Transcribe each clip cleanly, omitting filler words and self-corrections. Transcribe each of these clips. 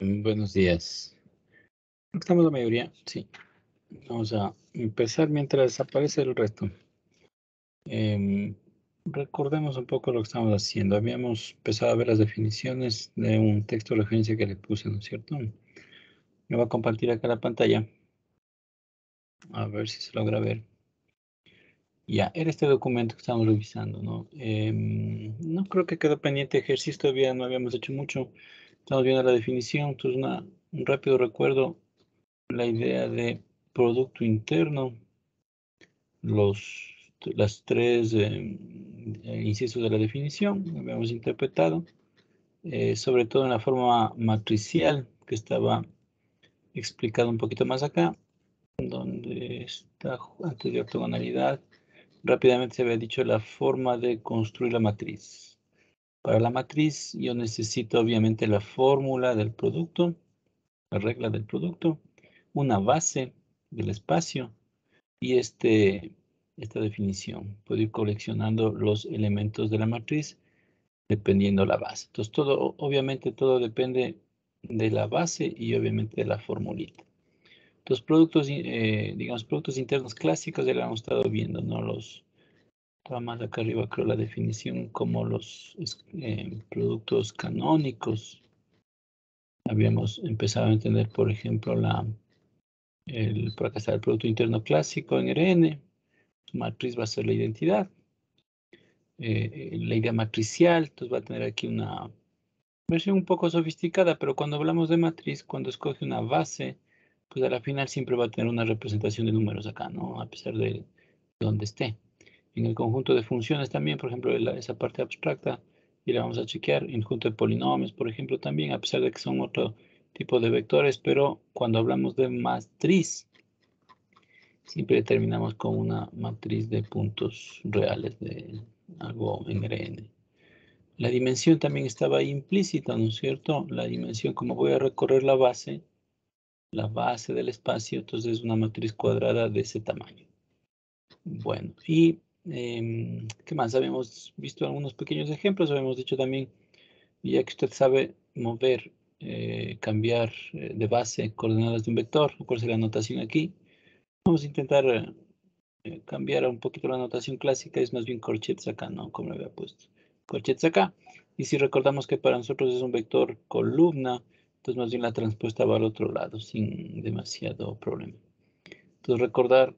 Buenos días. Estamos la mayoría, sí. Vamos a empezar mientras aparece el resto. Recordemos un poco lo que estamos haciendo. Habíamos empezado a ver las definiciones de un texto de referencia que le puse, ¿no es cierto? Me voy a compartir acá la pantalla. A ver si se logra ver. Ya, era este documento que estamos revisando, ¿no? No creo que quedó pendiente ejercicio, todavía no habíamos hecho mucho. Estamos viendo la definición, entonces un rápido recuerdo, la idea de producto interno, las tres incisos de la definición, lo habíamos interpretado, sobre todo en la forma matricial, que estaba explicado un poquito más acá, donde está antes de ortogonalidad. Rápidamente se había dicho la forma de construir la matriz. Para la matriz yo necesito obviamente la fórmula del producto, la regla del producto, una base del espacio y esta definición. Puedo ir coleccionando los elementos de la matriz dependiendo la base. Entonces, obviamente todo depende de la base y obviamente de la formulita. Entonces, digamos, productos internos clásicos ya lo hemos estado viendo, ¿no? Estaba más acá arriba, creo, la definición como los productos canónicos. Habíamos empezado a entender, por ejemplo, por acá está el Producto Interno Clásico en RN. Su matriz va a ser la identidad. La idea matricial, entonces va a tener aquí una versión un poco sofisticada, pero cuando hablamos de matriz, cuando escoge una base, pues a la final siempre va a tener una representación de números acá, ¿no? A pesar de donde esté. En el conjunto de funciones también, por ejemplo, esa parte abstracta, y la vamos a chequear. En el conjunto de polinomios, por ejemplo, también, a pesar de que son otro tipo de vectores, pero cuando hablamos de matriz, siempre terminamos con una matriz de puntos reales de algo en Rn. La dimensión también estaba ahí implícita, ¿no es cierto? La dimensión, como voy a recorrer la base del espacio, entonces es una matriz cuadrada de ese tamaño. Bueno, y ¿qué más? Habíamos visto algunos pequeños ejemplos, habíamos dicho también, ya que usted sabe mover, cambiar de base coordenadas de un vector, cuál es la notación aquí. Vamos a intentar cambiar un poquito la notación clásica, es más bien corchetes acá, ¿no? Como lo había puesto. Corchetes acá. Y si recordamos que para nosotros es un vector columna, entonces más bien la transpuesta va al otro lado, sin demasiado problema. Entonces recordar,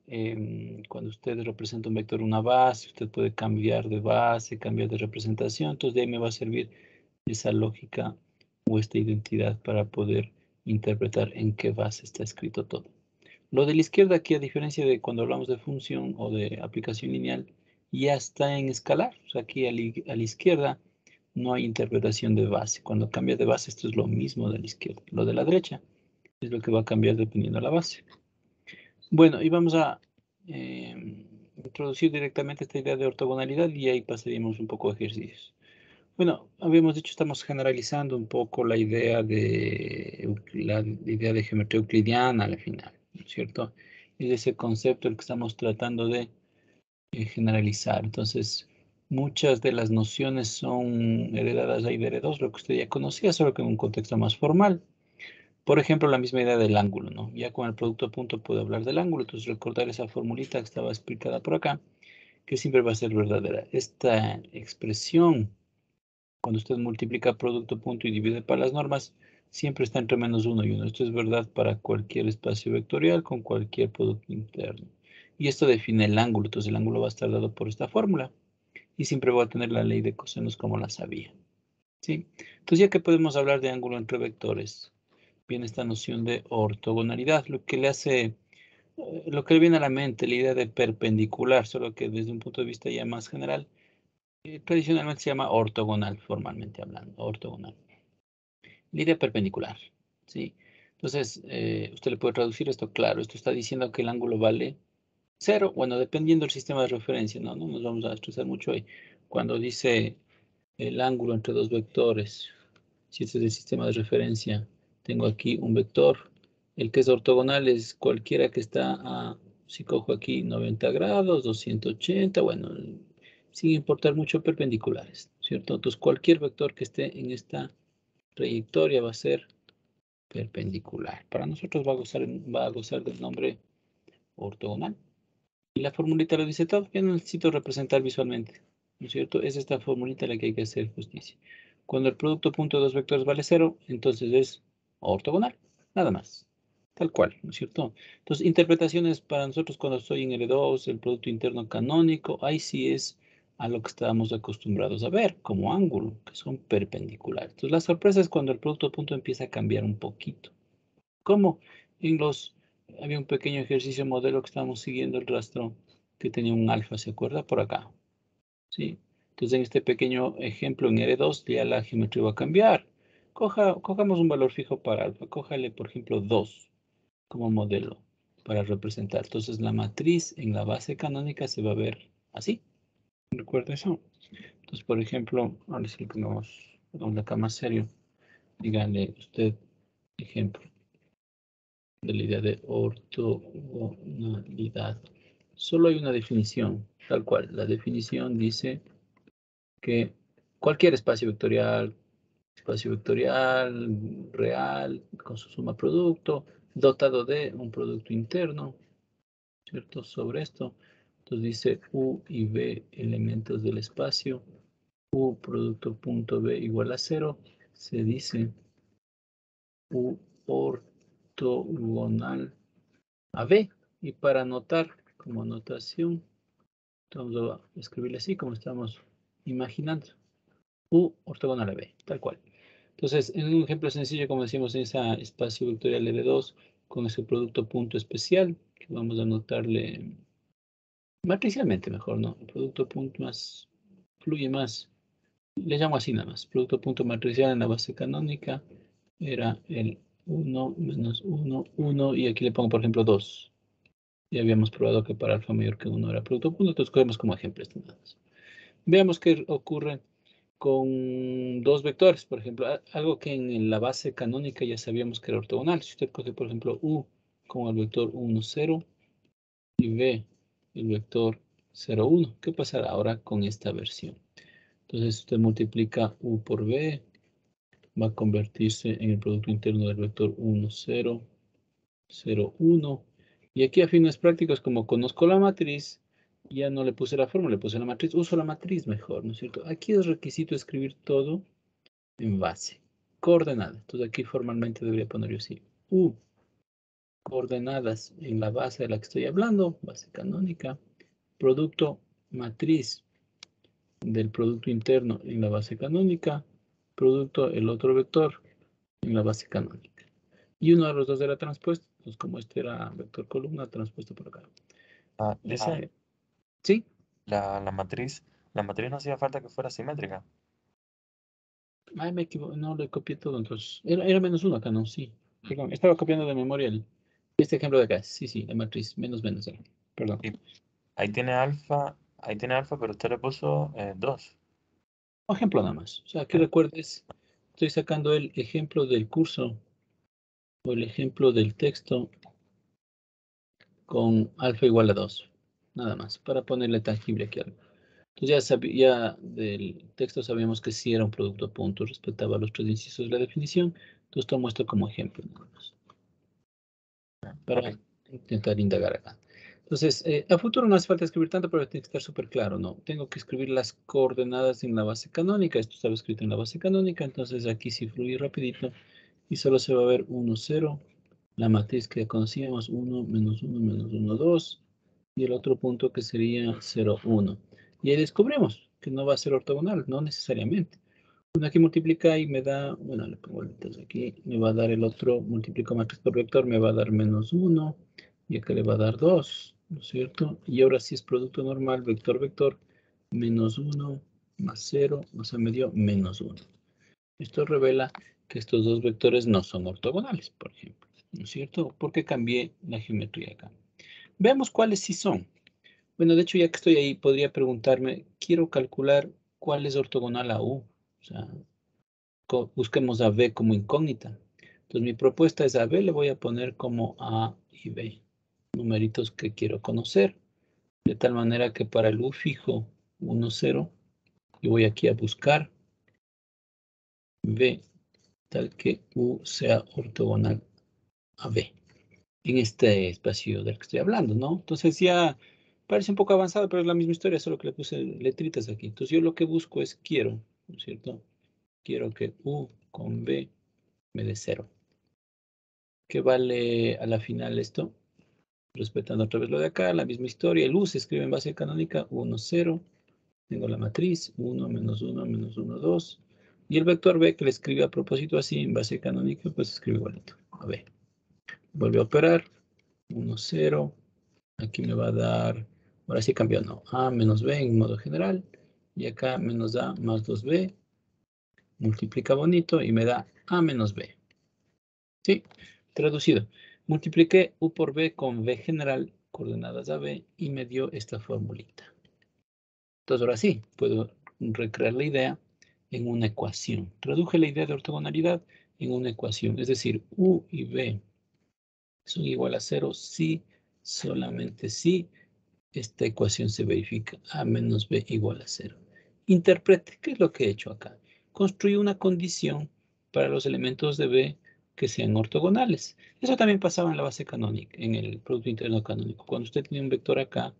cuando usted representa un vector una base, usted puede cambiar de base, cambiar de representación, entonces de ahí me va a servir esa lógica o esta identidad para poder interpretar en qué base está escrito todo. Lo de la izquierda aquí, a diferencia de cuando hablamos de función o de aplicación lineal, ya está en escalar. O sea, aquí a la izquierda no hay interpretación de base. Cuando cambia de base, esto es lo mismo de la izquierda. Lo de la derecha es lo que va a cambiar dependiendo de la base. Bueno, y vamos a introducir directamente esta idea de ortogonalidad y ahí pasaríamos un poco a ejercicios. Bueno, habíamos dicho, estamos generalizando un poco la idea de geometría euclidiana al final, ¿no es cierto? Es ese concepto el que estamos tratando de generalizar. Entonces, muchas de las nociones son heredadas ahí de heredos, lo que usted ya conocía, solo que en un contexto más formal. Por ejemplo, la misma idea del ángulo, ¿no? Ya con el producto a punto puedo hablar del ángulo, entonces recordar esa formulita que estaba explicada por acá, que siempre va a ser verdadera. Esta expresión, cuando usted multiplica producto punto y divide para las normas, siempre está entre -1 y 1. Esto es verdad para cualquier espacio vectorial con cualquier producto interno. Y esto define el ángulo, entonces el ángulo va a estar dado por esta fórmula. y siempre voy a tener la ley de cosenos como la sabía. ¿Sí? Entonces, ya que podemos hablar de ángulo entre vectores, viene esta noción de ortogonalidad, lo que le viene a la mente, la idea de perpendicular, solo que desde un punto de vista ya más general, tradicionalmente se llama ortogonal, formalmente hablando, ortogonal. La idea perpendicular, ¿sí? Entonces, usted le puede traducir esto, claro, esto está diciendo que el ángulo vale 0, bueno, dependiendo del sistema de referencia, no nos vamos a estresar mucho ahí. Cuando dice el ángulo entre dos vectores, si este es el sistema de referencia, tengo aquí un vector, el que es ortogonal es cualquiera que está a, si cojo aquí 90 grados, 280, bueno, sin importar mucho perpendiculares, ¿cierto? Entonces, cualquier vector que esté en esta trayectoria va a ser perpendicular. Para nosotros va a gozar del nombre ortogonal. Y la formulita lo dice todo, ya no necesito representar visualmente, ¿no es cierto? Es esta formulita la que hay que hacer justicia. Cuando el producto punto de dos vectores vale 0, entonces es ortogonal, nada más, tal cual, ¿no es cierto? Entonces, interpretaciones para nosotros cuando estoy en L2, el producto interno canónico, ahí sí es a lo que estábamos acostumbrados a ver como ángulo, que son perpendiculares. Entonces, la sorpresa es cuando el producto punto empieza a cambiar un poquito. ¿Cómo? Había un pequeño ejercicio modelo que estábamos siguiendo el rastro que tenía un alfa, ¿se acuerda? Por acá, ¿sí? Entonces, en este pequeño ejemplo en R2 ya la geometría va a cambiar. Cojamos un valor fijo para alfa. Cójale, por ejemplo, 2 como modelo para representar. Entonces, la matriz en la base canónica se va a ver así. ¿Recuerda eso? Entonces, por ejemplo, ahora sí pongamos acá más serio. Díganle usted ejemplo de la idea de ortogonalidad. Solo hay una definición, tal cual. La definición dice que cualquier espacio vectorial real, con su suma producto, dotado de un producto interno, ¿cierto? Sobre esto, entonces dice U y B elementos del espacio, U producto punto B igual a 0, se dice U ortogonal a B. Y para anotar como anotación, vamos a escribirle así como estamos imaginando. U ortogonal a B, tal cual. Entonces, en un ejemplo sencillo, como decimos, en ese espacio vectorial L2, con ese producto punto especial, que vamos a anotarle matricialmente mejor, ¿no? El producto punto más, fluye más, le llamo así nada más. Producto punto matricial en la base canónica era el 1 menos 1, 1, y aquí le pongo, por ejemplo, 2. Ya habíamos probado que para alfa mayor que 1 era producto punto, entonces cogemos como ejemplo este nada más. Veamos qué ocurre con dos vectores, por ejemplo, algo que en la base canónica ya sabíamos que era ortogonal. Si usted coge, por ejemplo, U como el vector 1, 0 y V el vector 0, 1, ¿qué pasará ahora con esta versión? Entonces, usted multiplica U por V, va a convertirse en el producto interno del vector 1, 0, 0, 1. Y aquí a fines prácticos, como conozco la matriz, ya no le puse la fórmula, le puse la matriz. Uso la matriz mejor, ¿no es cierto? Aquí es requisito escribir todo en base. Coordenadas. Entonces aquí formalmente debería poner yo así. U. Coordenadas en la base de la que estoy hablando, base canónica. Producto matriz del producto interno en la base canónica. Producto el otro vector en la base canónica. Y uno de los dos era transpuesto. Entonces como este era vector columna, transpuesto por acá. Dice ¿Sí? la matriz no hacía falta que fuera simétrica. Ay, me equivoqué. No, le copié todo. Entonces, era menos uno acá, ¿no? Sí. Perdón, estaba copiando de memoria este ejemplo de acá. Sí, sí, la matriz. Menos, menos. Perdón. Y ahí tiene alfa, pero usted le puso 2. Un ejemplo nada más. O sea, que recuerdes, estoy sacando el ejemplo del curso o el ejemplo del texto con alfa igual a 2. Nada más, para ponerle tangible aquí algo. Entonces ya del texto sabíamos que sí era un producto a punto, respetaba los tres incisos de la definición. Entonces tomo esto como ejemplo nada más, Ok. para intentar indagar acá. Entonces, a futuro no hace falta escribir tanto, pero tiene que estar súper claro, ¿no? Tengo que escribir las coordenadas en la base canónica. Esto estaba escrito en la base canónica, entonces aquí sí fluye rapidito. Y solo se va a ver 1, 0. La matriz que conocíamos, 1, menos 1, menos 1, 2. Y el otro punto que sería 0, 1. Y ahí descubrimos. que no va a ser ortogonal, no necesariamente. Bueno, aquí multiplica y me da, bueno, le pongo letras aquí, me va a dar el otro, multiplico matriz por vector, me va a dar -1, y acá le va a dar 2, ¿no es cierto? Y ahora sí es producto normal, vector, vector, -1 más 0, o sea, me dio -1. Esto revela que estos dos vectores no son ortogonales, por ejemplo, ¿no es cierto? Porque cambié la geometría acá. Veamos cuáles sí son. Bueno, de hecho, ya que estoy ahí, podría preguntarme, quiero calcular cuál es ortogonal a U. O sea, busquemos a B como incógnita. Entonces, mi propuesta es a B le voy a poner como A y B, numeritos que quiero conocer, de tal manera que para el U fijo 1, 0, yo voy aquí a buscar B, tal que U sea ortogonal a B, en este espacio del que estoy hablando, ¿no? Entonces ya parece un poco avanzado, pero es la misma historia, solo que le puse letritas aquí. Entonces yo lo que busco es quiero, ¿no es cierto? Quiero que U con B me dé 0. ¿Qué vale a la final esto? Respetando otra vez lo de acá, la misma historia. El U se escribe en base canónica 1, 0. Tengo la matriz 1, menos 1, menos 1, 2. Y el vector B que le escribe a propósito así en base canónica, pues escribe igualito. A B. Vuelve a operar. 1, 0. Aquí me va a dar, ahora sí cambió, no, A menos B en modo general. Y acá menos A más 2B. Multiplica bonito y me da A menos B. Sí, traducido. Multipliqué U por B con B general, coordenadas a B, y me dio esta formulita. Entonces ahora sí, puedo recrear la idea en una ecuación. Traduje la idea de ortogonalidad en una ecuación. Es decir, U y B son igual a 0 si, solamente si, esta ecuación se verifica. A menos B igual a 0. Interprete, ¿qué es lo que he hecho acá? Construí una condición para los elementos de B que sean ortogonales. Eso también pasaba en la base canónica, en el producto interno canónico. Cuando usted tenía un vector acá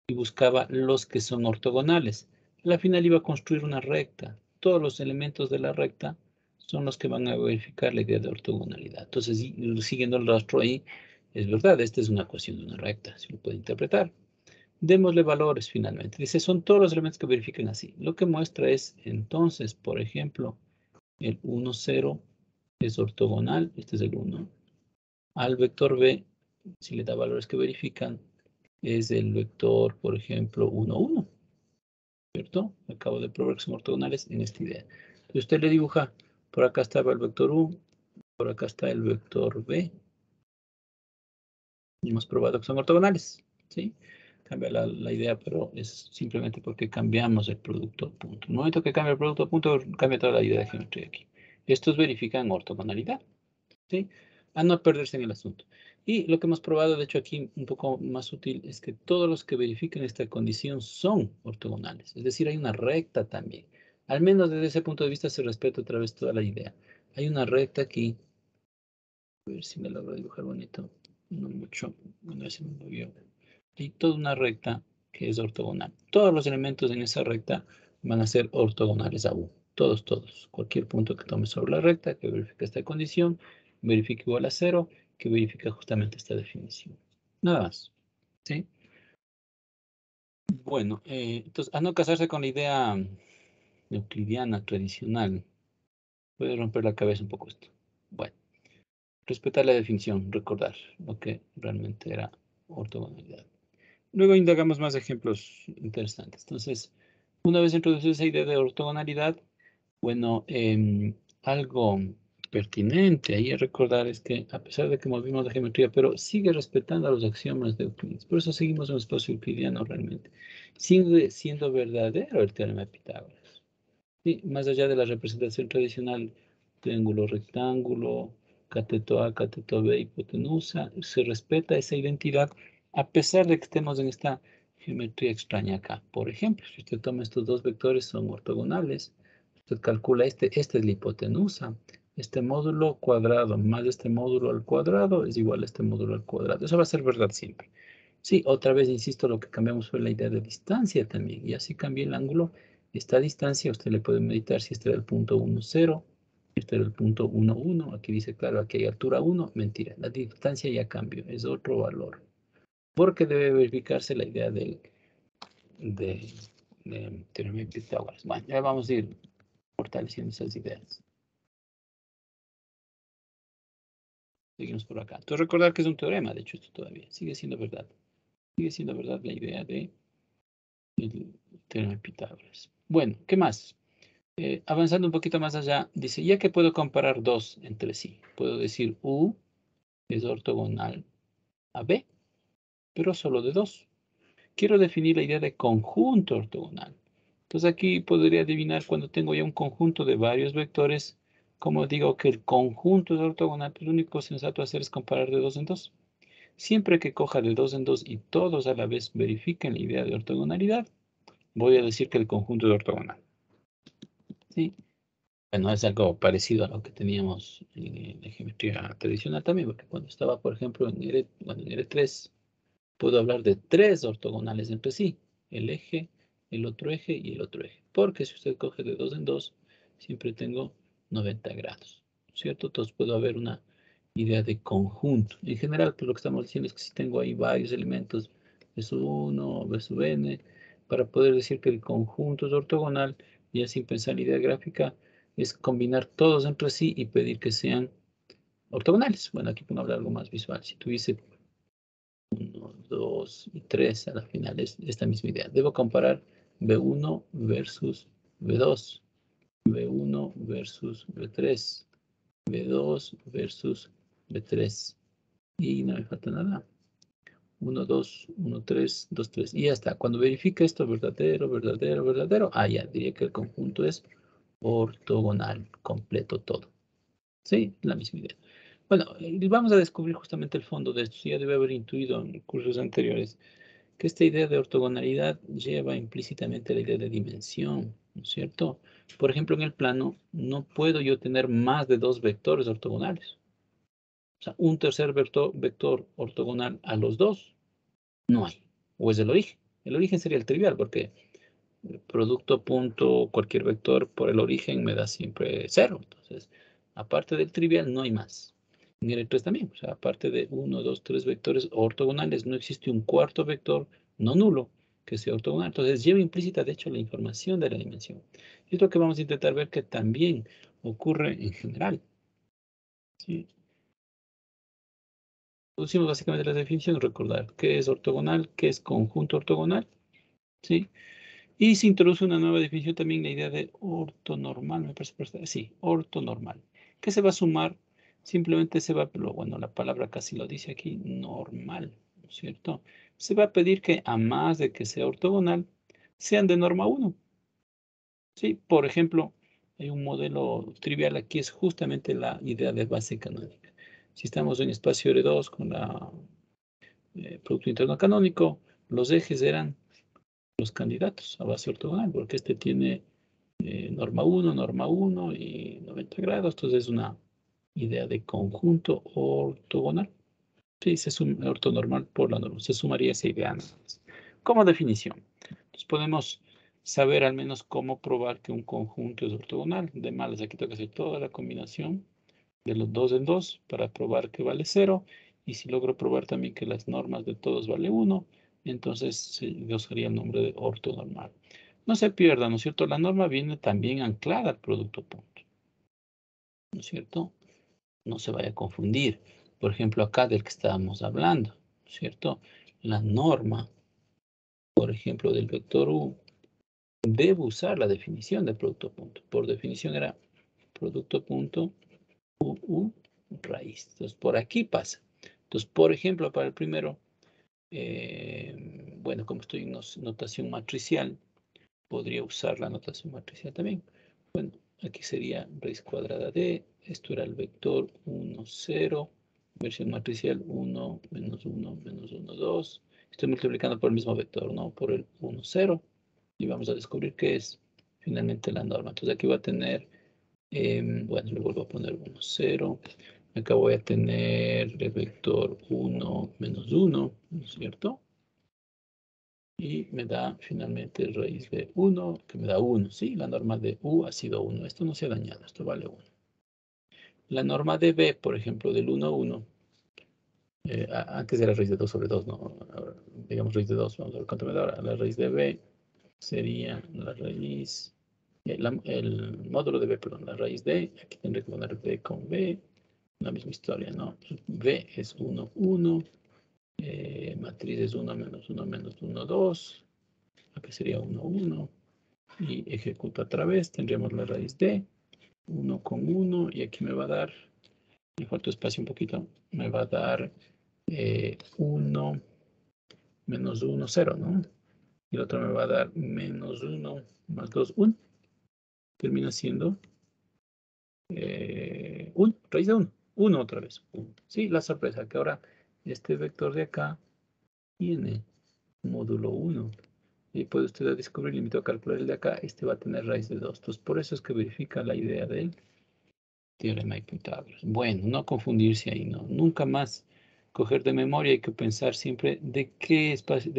y buscaba los que son ortogonales, al final iba a construir una recta. Todos los elementos de la recta son los que van a verificar la idea de ortogonalidad. Entonces, siguiendo el rastro ahí, es verdad, esta es una ecuación de una recta, se lo puede interpretar. Démosle valores finalmente. Dice, son todos los elementos que verifiquen así. Lo que muestra es, entonces, por ejemplo, el 1, 0 es ortogonal, este es el 1. Al vector B, si le da valores que verifican, es el vector, por ejemplo, 1, 1. ¿Cierto? Acabo de probar que son ortogonales en esta idea. Entonces usted le dibuja, por acá estaba el vector U, por acá está el vector B. Y hemos probado que son ortogonales, ¿sí? Cambia la idea, pero es simplemente porque cambiamos el producto punto. En el momento que cambia el producto punto, cambia toda la idea de geometría aquí. Estos verifican ortogonalidad, ¿sí? A no perderse en el asunto. Y lo que hemos probado, de hecho, aquí un poco más útil, es que todos los que verifiquen esta condición son ortogonales. Es decir, hay una recta también. Al menos desde ese punto de vista se respeta otra vez toda la idea. Hay una recta aquí. A ver si me logro dibujar bonito. No mucho. Bueno, se me movió. Hay toda una recta que es ortogonal. Todos los elementos en esa recta van a ser ortogonales a U. Todos, todos. Cualquier punto que tome sobre la recta, que verifique esta condición, verifique igual a 0, que verifica justamente esta definición. Nada más. ¿Sí? Bueno, entonces, a no casarse con la idea euclidiana tradicional, puede romper la cabeza un poco esto. Bueno, respetar la definición, recordar lo que realmente era ortogonalidad. Luego indagamos más ejemplos interesantes. Entonces, una vez introducida esa idea de ortogonalidad, bueno, algo pertinente ahí a recordar es que a pesar de que movimos la geometría, pero sigue respetando a los axiomas de Euclides. Por eso seguimos un espacio euclidiano realmente. Sigue siendo verdadero el teorema de Pitágoras. Sí, más allá de la representación tradicional, triángulo, rectángulo, cateto A, cateto B, hipotenusa, se respeta esa identidad a pesar de que estemos en esta geometría extraña acá. Por ejemplo, si usted toma estos dos vectores, son ortogonales, usted calcula esta es la hipotenusa, este módulo cuadrado más este módulo al cuadrado es igual a este módulo al cuadrado. Eso va a ser verdad siempre. Sí, otra vez insisto, lo que cambiamos fue la idea de distancia también, y así cambia el ángulo. Esta distancia usted le puede meditar si este era el punto 1, 0, este era el punto 1, 1, aquí dice, claro, aquí hay altura 1, mentira, la distancia ya cambió, es otro valor, porque debe verificarse la idea de teorema de Pitágoras. Bueno, ya vamos a ir fortaleciendo esas ideas. Seguimos por acá. Entonces, recordar que es un teorema, de hecho, esto todavía sigue siendo verdad. Sigue siendo verdad la idea de el teorema de Pitágoras. Bueno, ¿qué más? Avanzando un poquito más allá, dice, ya que puedo comparar dos entre sí, puedo decir U es ortogonal a B, pero solo de dos. Quiero definir la idea de conjunto ortogonal. Entonces aquí podría adivinar cuando tengo ya un conjunto de varios vectores, como digo que el conjunto es ortogonal, pues lo único sensato hacer es comparar de dos en dos. Siempre que coja de dos en dos y todos a la vez verifiquen la idea de ortogonalidad, voy a decir que el conjunto es ortogonal. ¿Sí? Bueno, es algo parecido a lo que teníamos en la geometría tradicional también, porque cuando estaba, por ejemplo, en R3, puedo hablar de tres ortogonales entre sí, el eje, el otro eje y el otro eje, porque si usted coge de dos en dos, siempre tengo 90 grados, ¿cierto? Entonces puedo haber una idea de conjunto. En general, pues lo que estamos diciendo es que si tengo ahí varios elementos, V sub 1, V sub n, para poder decir que el conjunto es ortogonal, y así pensar la idea gráfica, es combinar todos entre sí y pedir que sean ortogonales. Bueno, aquí puedo hablar algo más visual. Si tuviese 1, 2 y 3 a la final es esta misma idea. Debo comparar B1 versus B2, B1 versus B3, B2 versus B3. Y no me falta nada. 1, 2, 1, 3, 2, 3. Y ya está. Cuando verifique esto, verdadero, verdadero, verdadero, ya diría que el conjunto es ortogonal, completo todo. Sí, la misma idea. Bueno, vamos a descubrir justamente el fondo de esto. Ya debe haber intuido en cursos anteriores que esta idea de ortogonalidad lleva implícitamente la idea de dimensión, ¿no es cierto? Por ejemplo, en el plano no puedo yo tener más de dos vectores ortogonales. O sea, un tercer vector ortogonal a los dos, no hay. O es el origen. El origen sería el trivial porque producto punto cualquier vector por el origen me da siempre cero. Entonces, aparte del trivial no hay más. En el 3 también, o sea, aparte de 1, 2, 3 vectores ortogonales, no existe un cuarto vector no nulo que sea ortogonal. Entonces, lleva implícita, de hecho, la información de la dimensión. Y es lo que vamos a intentar ver que también ocurre en general. ¿Sí? Pusimos básicamente la definición, recordar qué es ortogonal, qué es conjunto ortogonal. ¿Sí? Y se introduce una nueva definición también, la idea de ortonormal, me parece. Sí, ortonormal. ¿Qué se va a sumar? Simplemente se va, bueno, la palabra casi lo dice aquí, normal, ¿no es cierto? Se va a pedir que a más de que sea ortogonal, sean de norma 1. Sí, por ejemplo, hay un modelo trivial aquí, es justamente la idea de base canónica. Si estamos en espacio R2 con la producto interno canónico, los ejes eran los candidatos a base ortogonal, porque este tiene norma 1 y 90 grados, entonces es una idea de conjunto ortogonal. Sí, se suma ortonormal por la norma, se sumaría esa idea nada más. Como definición, entonces podemos saber al menos cómo probar que un conjunto es ortogonal. De malas, aquí tengo que hacer toda la combinación de los dos en dos para probar que vale 0. Y si logro probar también que las normas de todos vale 1, entonces yo usaría el nombre de ortonormal. No se pierda, ¿no es cierto? La norma viene también anclada al producto punto, ¿no es cierto? No se vaya a confundir. Por ejemplo, acá del que estábamos hablando, ¿no es cierto? La norma, por ejemplo, del vector U, debe usar la definición de producto punto. Por definición era producto punto U raíz. Entonces, por aquí pasa. Entonces, por ejemplo, para el primero, bueno, como estoy en notación matricial, podría usar la notación matricial también. Bueno, aquí sería raíz cuadrada de, esto era el vector 1, 0, versión matricial 1, menos 1, menos 1, 2. Estoy multiplicando por el mismo vector, ¿no? Por el 1, 0. Y vamos a descubrir qué es finalmente la norma. Entonces aquí va a tener, bueno, le vuelvo a poner 1, 0. Acá voy a tener el vector 1, menos 1, ¿no es cierto? Y me da finalmente raíz de 1, que me da 1. Sí, la norma de U ha sido 1. Esto no se ha dañado, esto vale 1. La norma de B, por ejemplo, del 1 a 1, antes era raíz de 2 sobre 2, ¿no? Ahora, digamos raíz de 2, vamos a ver cuánto me da ahora. La raíz de B sería la raíz, el módulo de B, perdón, la raíz de, aquí tendré que poner B con B, la misma historia, ¿no? B es 1, 1, matriz es 1 menos 1 menos 1, 2, aquí sería 1, 1, y ejecuto otra vez, tendríamos la raíz de 1 con 1, y aquí me va a dar, me falta espacio un poquito, me va a dar 1 menos 1, 0, ¿no? Y el otro me va a dar menos 1 más 2, 1. Termina siendo 1, raíz de 1. 1 otra vez. 1. Sí, la sorpresa, que ahora este vector de acá tiene módulo 1. Y puede usted descubrir, le invito a calcular el de acá, este va a tener raíz de 2. Entonces, por eso es que verifica la idea del teorema de Pitágoras. Bueno, no confundirse ahí, ¿no? Nunca más coger de memoria, hay que pensar siempre de qué espacio,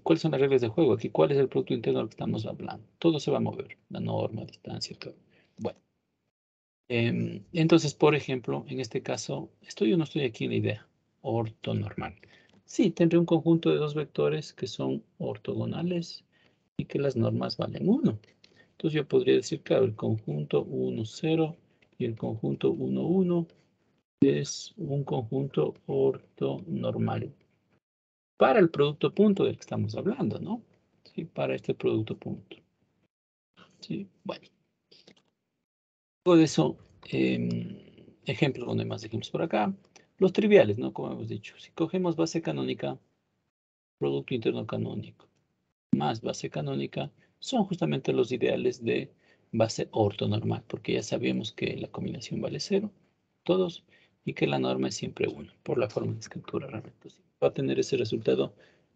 cuáles son las reglas de juego aquí, cuál es el producto interno del que estamos hablando. Todo se va a mover, la norma, distancia, todo. Bueno, entonces, por ejemplo, en este caso, ¿estoy o no estoy aquí en la idea? Ortonormal. Sí, tendré un conjunto de dos vectores que son ortogonales y que las normas valen 1. Entonces yo podría decir, claro, el conjunto 1, 0 y el conjunto 1, 1 es un conjunto ortonormal para el producto punto del que estamos hablando, ¿no? Sí, para este producto punto. Sí, bueno. Luego de eso, ejemplos, donde más ejemplos por acá. Los triviales, ¿no? Como hemos dicho. Si cogemos base canónica, producto interno canónico, más base canónica, son justamente los ideales de base ortonormal, porque ya sabemos que la combinación vale 0, todos, y que la norma es siempre 1, por la forma de escritura realmente. Sí. Va a tener ese resultado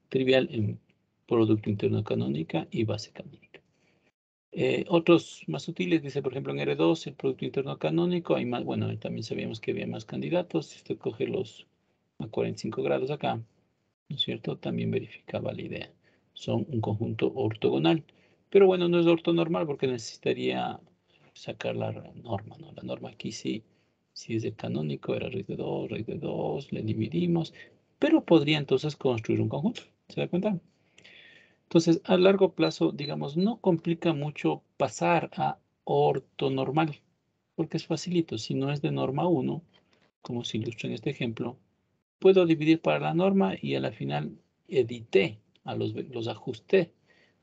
trivial en producto interno canónica y base canónica. Otros más sutiles, dice por ejemplo en R2, el producto interno canónico, hay más, bueno, también sabíamos que había más candidatos, si usted coge los a 45 grados acá, ¿no es cierto? También verificaba la idea. Son un conjunto ortogonal. Pero bueno, no es ortonormal porque necesitaría sacar la norma, ¿no? La norma aquí sí, si es el canónico, era raíz de 2, le dividimos, pero podría entonces construir un conjunto. ¿Se da cuenta? Entonces, a largo plazo, digamos, no complica mucho pasar a ortonormal, porque es facilito. Si no es de norma 1, como se ilustra en este ejemplo, puedo dividir para la norma y a la final edité, los ajusté,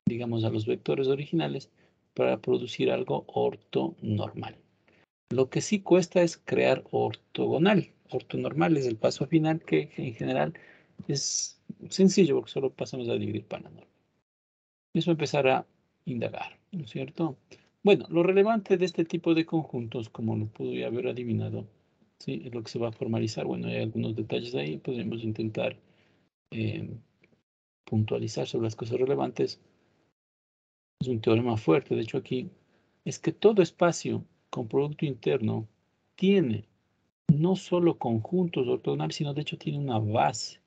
digamos, a los vectores originales para producir algo ortonormal. Lo que sí cuesta es crear ortogonal. Ortonormal es el paso final que en general es sencillo porque solo pasamos a dividir para la norma. Eso empezar a indagar, ¿no es cierto? Bueno, lo relevante de este tipo de conjuntos, como lo pude haber adivinado, ¿sí? Es lo que se va a formalizar. Bueno, hay algunos detalles ahí, podemos intentar eh, puntualizar sobre las cosas relevantes. Es un teorema fuerte, de hecho aquí, es que todo espacio con producto interno tiene no solo conjuntos ortogonales, sino de hecho tiene una base.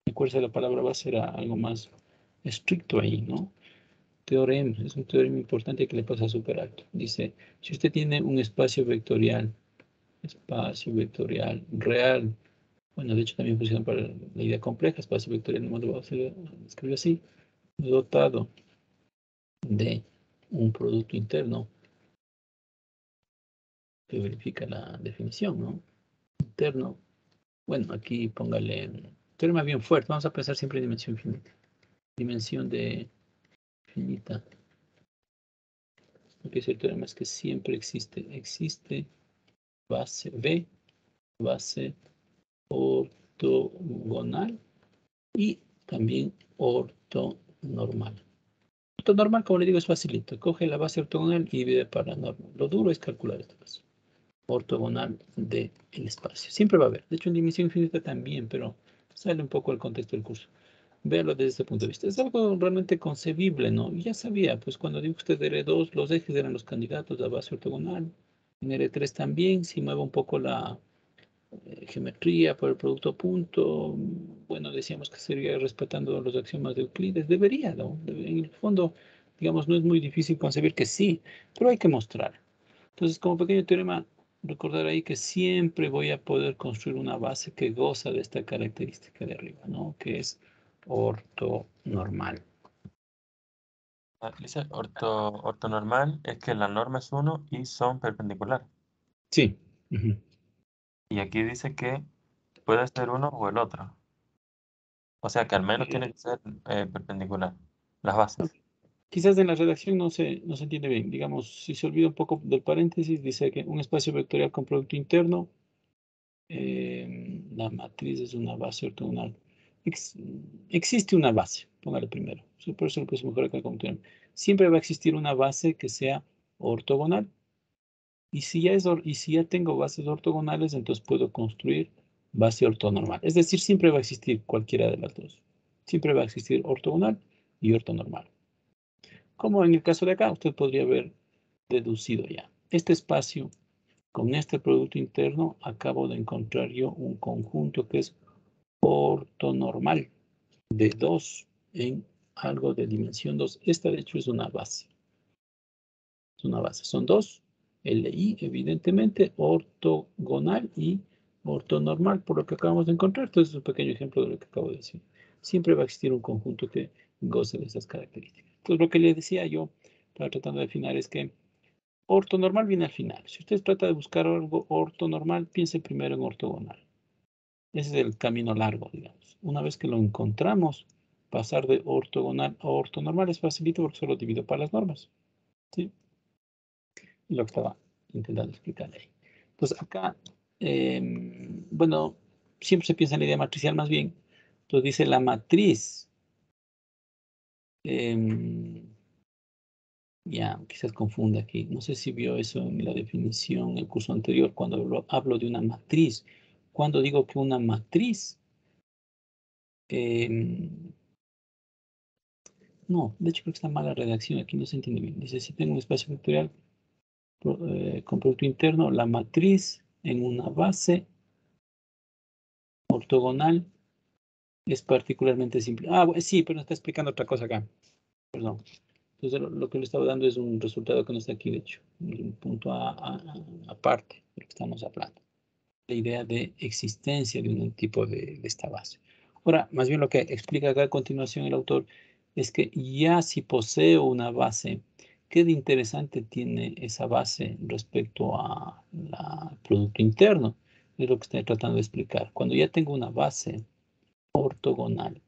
Recuerda, la palabra base era algo más estricto ahí, ¿no? Teorema, es un teorema importante que le pasa súper alto. Dice, si usted tiene un espacio vectorial real, bueno, de hecho también funciona para la idea compleja, espacio vectorial, no lo vamos a escribir así, dotado de un producto interno que verifica la definición, ¿no? Interno, bueno, aquí póngale teorema bien fuerte, vamos a pensar siempre en dimensión finita, dimensión de finita, porque el teorema es que siempre existe base B, base ortogonal y también ortonormal. Ortonormal, como le digo, es facilito. Coge la base ortogonal y divide para la norma. Lo duro es calcular esto. Ortogonal del espacio. Siempre va a haber. De hecho, en dimensión infinita también, pero sale un poco el contexto del curso. Véalo desde este punto de vista. Es algo realmente concebible, ¿no? Ya sabía, pues cuando dijo usted R2, los ejes eran los candidatos a base ortogonal. En R3 también, si mueve un poco la geometría por el producto punto, bueno, decíamos que sería respetando los axiomas de Euclides, debería, ¿no? En el fondo, digamos, no es muy difícil concebir que sí, pero hay que mostrar. Entonces, como pequeño teorema, recordar ahí que siempre voy a poder construir una base que goza de esta característica de arriba, ¿no? Que es ortonormal. Dice ortonormal es que la norma es 1 y son perpendicular. Sí. Ujú. Y aquí dice que puede ser uno o el otro. O sea que al menos tiene que ser perpendicular. Las Ok. bases. Quizás en la redacción no se entiende bien. Digamos, si se olvida un poco del paréntesis, dice que un espacio vectorial con producto interno, la matriz es una base ortogonal. Ex- Existe una base, póngale primero. Sí, por eso lo puse mejor acá como termo. Siempre va a existir una base que sea ortogonal. Y si ya tengo bases ortogonales, entonces puedo construir base ortonormal. Es decir, siempre va a existir cualquiera de las dos. Siempre va a existir ortogonal y ortonormal. Como en el caso de acá, usted podría haber deducido ya. Este espacio, con este producto interno, acabo de encontrar yo un conjunto que es ortonormal de 2 en algo de dimensión 2. Esta, de hecho, es una base. Es una base. Son dos. LI, evidentemente, ortogonal y ortonormal, por lo que acabamos de encontrar. Entonces, es un pequeño ejemplo de lo que acabo de decir. Siempre va a existir un conjunto que goce de esas características. Entonces, lo que le decía yo, estaba tratando de afinar, es que ortonormal viene al final. Si usted trata de buscar algo ortonormal, piense primero en ortogonal. Ese es el camino largo, digamos. Una vez que lo encontramos, pasar de ortogonal a ortonormal es facilito porque solo divido para las normas. ¿Sí? Lo que estaba intentando explicar ahí. Entonces, acá, bueno, siempre se piensa en la idea matricial más bien. Entonces, dice la matriz. Ya, quizás confunda aquí. No sé si vio eso en la definición, en el curso anterior, cuando hablo de una matriz. Cuando digo que una matriz, em, no, de hecho creo que está mala redacción, aquí no se entiende bien. Dice, si tengo un espacio vectorial con producto interno, la matriz en una base ortogonal es particularmente simple. Ah, sí, pero está explicando otra cosa acá. Perdón. Entonces, lo que le estaba dando es un resultado que no está aquí, de hecho. Un punto aparte de lo que estamos hablando. La idea de existencia de un tipo de esta base. Ahora, más bien lo que explica acá a continuación el autor es que ya si poseo una base, ¿qué de interesante tiene esa base respecto a la producto interno? Es lo que estoy tratando de explicar. Cuando ya tengo una base ortogonal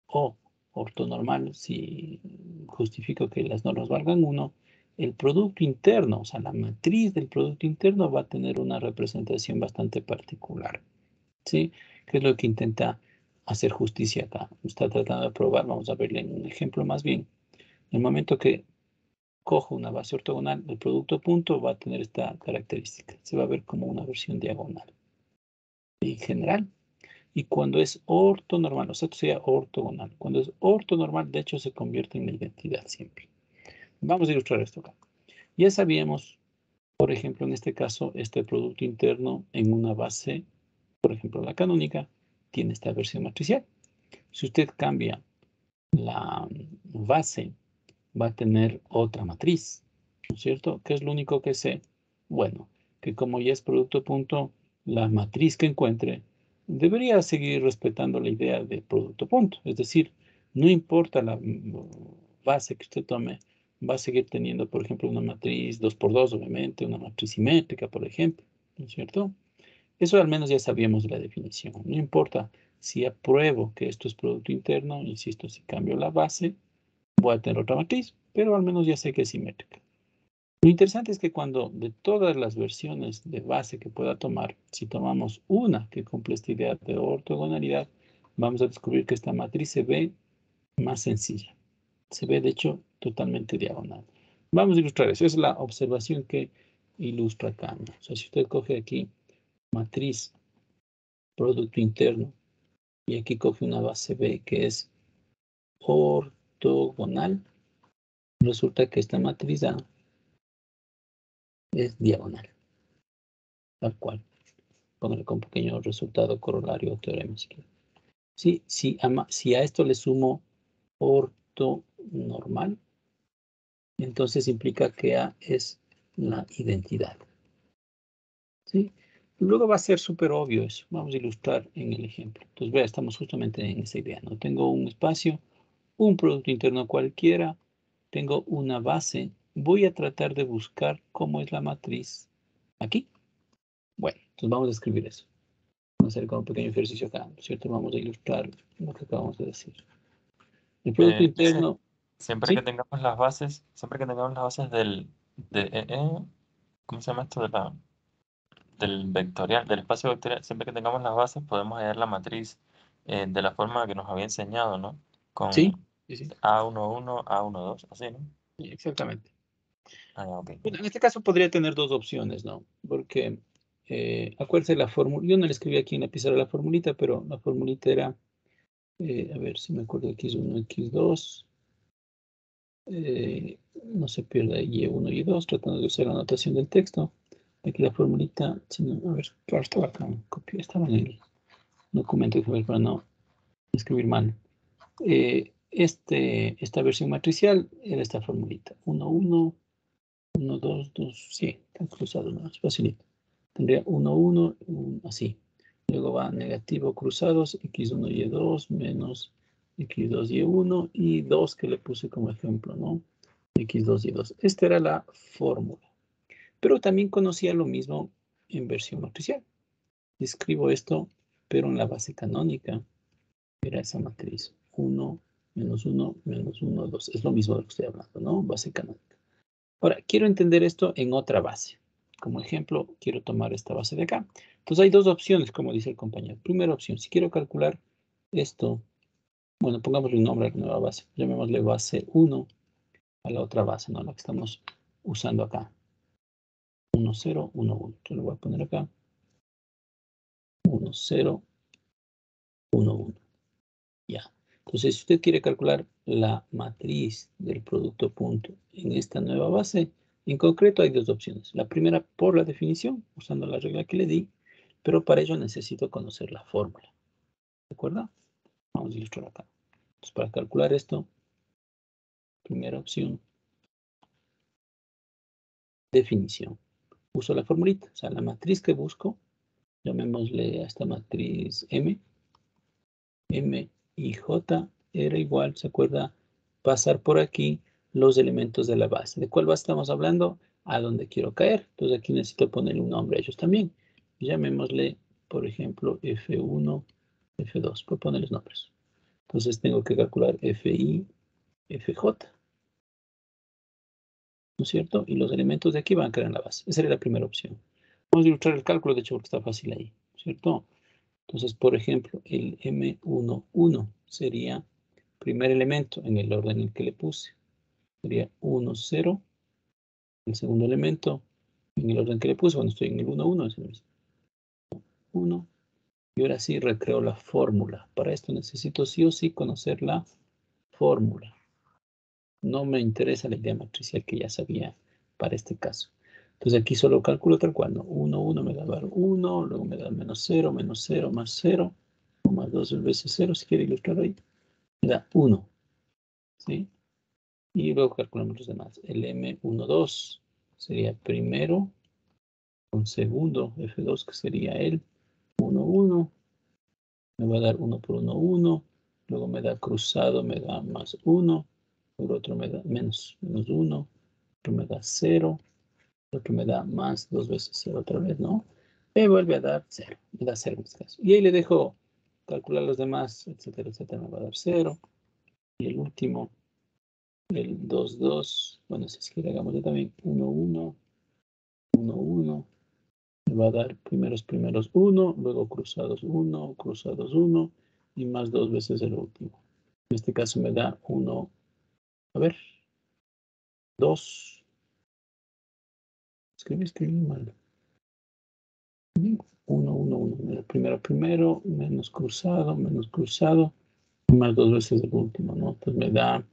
o ortonormal, si justifico que las normas valgan uno, el producto interno, o sea, la matriz del producto interno va a tener una representación bastante particular, ¿sí? Que es lo que intenta hacer justicia acá. Está tratando de probar, vamos a verle en un ejemplo más bien. En el momento que cojo una base ortogonal, el producto punto va a tener esta característica. Se va a ver como una versión diagonal. En general, y cuando es ortonormal, o sea, esto sería ortogonal. Cuando es ortonormal, de hecho, se convierte en la identidad siempre. Vamos a ilustrar esto acá. Ya sabíamos, por ejemplo, en este caso, este producto interno en una base, por ejemplo, la canónica, tiene esta versión matricial. Si usted cambia la base, va a tener otra matriz, ¿no es cierto? ¿Qué es lo único que sé? Bueno, que como ya es producto punto, la matriz que encuentre debería seguir respetando la idea de producto punto. Es decir, no importa la base que usted tome, va a seguir teniendo, por ejemplo, una matriz 2 por 2, obviamente, una matriz simétrica, por ejemplo, ¿no es cierto? Eso al menos ya sabíamos de la definición. No importa si apruebo que esto es producto interno, insisto, si cambio la base, voy a tener otra matriz, pero al menos ya sé que es simétrica. Lo interesante es que cuando de todas las versiones de base que pueda tomar, si tomamos una que cumple esta idea de ortogonalidad, vamos a descubrir que esta matriz se ve más sencilla. Se ve, de hecho, totalmente diagonal. Vamos a ilustrar eso. Esa es la observación que ilustra acá, ¿no? O sea, si usted coge aquí matriz, producto interno, y aquí coge una base B que es ortogonal, resulta que esta matriz A es diagonal, tal cual. Póngale con un pequeño resultado corolario o teorema. Sí, si a esto le sumo ortonormal, entonces implica que A es la identidad. ¿Sí? Luego va a ser súper obvio eso. Vamos a ilustrar en el ejemplo. Entonces, vea, estamos justamente en esa idea, ¿no? Tengo un espacio, un producto interno cualquiera, tengo una base. Voy a tratar de buscar cómo es la matriz aquí. Bueno, entonces vamos a escribir eso. Vamos a hacer como un pequeño ejercicio acá, ¿cierto? Vamos a ilustrar lo que acabamos de decir. El producto interno, Siempre que ¿sí? tengamos las bases, ¿cómo se llama esto? Del vectorial, del espacio vectorial, siempre que tengamos las bases podemos hallar la matriz de la forma que nos había enseñado, ¿no? Sí, Con sí, sí, A11, A12, así, ¿no? sí, exactamente. Ah, ya, ok. Bueno, en este caso podría tener dos opciones, ¿no? Porque acuérdense la fórmula, yo no le escribí aquí en la pizarra la formulita, pero la formulita era, a ver si me acuerdo, X1, X2, no se pierda Y1 y 2, tratando de usar la anotación del texto. Aquí la formulita, si no, a ver, claro, estaba acá, estaba en el documento, que ver para no escribir mal. Esta versión matricial era esta formulita, 1, 1, 1, 2, 2, sí, están cruzados, ¿no? Es facilito. Tendría 1, 1, así. Luego va negativo cruzados, x1 y2 menos x2 y1 y 2 que le puse como ejemplo, ¿no? x2 y2. Esta era la fórmula. Pero también conocía lo mismo en versión matricial. Escribo esto, pero en la base canónica era esa matriz. 1, menos 1, menos 1, 2. Es lo mismo de lo que estoy hablando, ¿no? Base canónica. Ahora, quiero entender esto en otra base. Como ejemplo, quiero tomar esta base de acá. Entonces hay dos opciones, como dice el compañero. Primera opción, si quiero calcular esto, bueno, pongámosle un nombre a la nueva base. Llamémosle base 1 a la otra base, ¿no? La que estamos usando acá. 1, 0, 1, 1. Yo lo voy a poner acá. 1, 0, 1, 1. Ya. Entonces, si usted quiere calcular la matriz del producto punto en esta nueva base, en concreto hay dos opciones. La primera, por la definición, usando la regla que le di, pero para ello necesito conocer la fórmula. ¿De acuerdo? Vamos a ilustrar acá. Entonces, para calcular esto, primera opción, definición. Uso la formulita, o sea, la matriz que busco, llamémosle a esta matriz M, M y J era igual, ¿se acuerda? Pasar por aquí los elementos de la base. ¿De cuál base estamos hablando? A dónde quiero caer. Entonces aquí necesito ponerle un nombre a ellos también. Llamémosle, por ejemplo, F1, F2, por ponerles nombres. Entonces tengo que calcular FI, FJ, ¿no es cierto? Y los elementos de aquí van a caer en la base. Esa sería la primera opción. Vamos a ilustrar el cálculo, de hecho, porque está fácil ahí, ¿cierto? Entonces, por ejemplo, el M11 sería primer elemento en el orden en el que le puse. Sería 1, 0. El segundo elemento en el orden que le puse, bueno, estoy en el 1, 1, es el mismo. 1. Y ahora sí recreo la fórmula. Para esto necesito sí o sí conocer la fórmula. No me interesa la idea matricial que ya sabía para este caso. Entonces aquí solo calculo tal cual, ¿no? 1, 1 me da 1, luego me da menos 0, más 0, o más 2 veces 0, si quiere ilustrar ahí, me da 1, ¿sí? Y luego calculamos los demás. El M12 sería primero, con segundo, F2, que sería el 1, 1, me va a dar 1 por 1, 1, luego me da cruzado, me da más 1, por otro me da menos 1, otro me da 0, otro me da más 2 veces 0 otra vez, ¿no? Me vuelve a dar 0, me da 0 en este caso. Y ahí le dejo calcular los demás, etcétera, etcétera, me va a dar 0. Y el último, el 2, 2, bueno, si es que le hagamos ya también 1, 1, 1, 1, me va a dar primeros 1, luego cruzados 1, y más 2 veces el último. En este caso me da 1, a ver, 2, escribí mal. 1, 1, 1, primero, menos cruzado, y más 2 veces el último, ¿no? Entonces me da,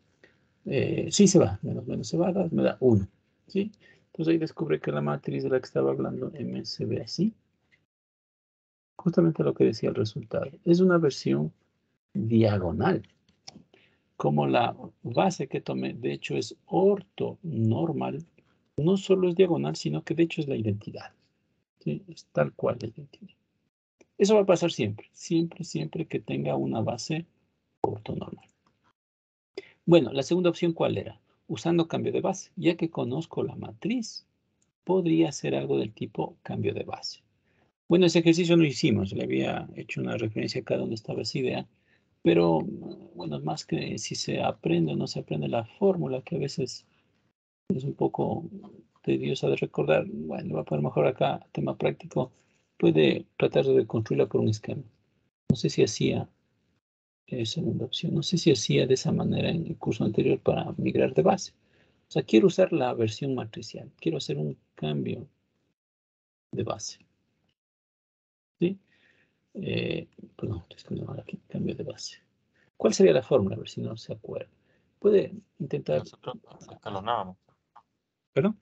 sí se va, menos se va, me da 1, ¿sí? Entonces ahí descubre que la matriz de la que estaba hablando, M, se ve así. Justamente lo que decía el resultado. Es una versión diagonal. Como la base que tomé, de hecho, es ortonormal, no solo es diagonal, sino que de hecho es la identidad. ¿Sí? Es tal cual la identidad. Eso va a pasar siempre, siempre que tenga una base ortonormal. Bueno, la segunda opción, ¿cuál era? usando cambio de base. Ya que conozco la matriz, podría hacer algo del tipo cambio de base. Bueno, ese ejercicio lo hicimos, le había hecho una referencia acá donde estaba esa idea, pero bueno, más que si se aprende o no se aprende la fórmula, que a veces es un poco tediosa de recordar, bueno, va a poner mejor acá, tema práctico, puede tratar de construirla por un esquema. No sé si hacía segunda opción, no sé si hacía de esa manera en el curso anterior para migrar de base. O sea, quiero usar la versión matricial, quiero hacer un cambio de base, ¿sí? Perdón, estoy escribiendo mal aquí, cambio de base. ¿Cuál sería la fórmula? A ver si no se acuerda. Puede intentar. Nosotros escalonábamos. ¿Perdón?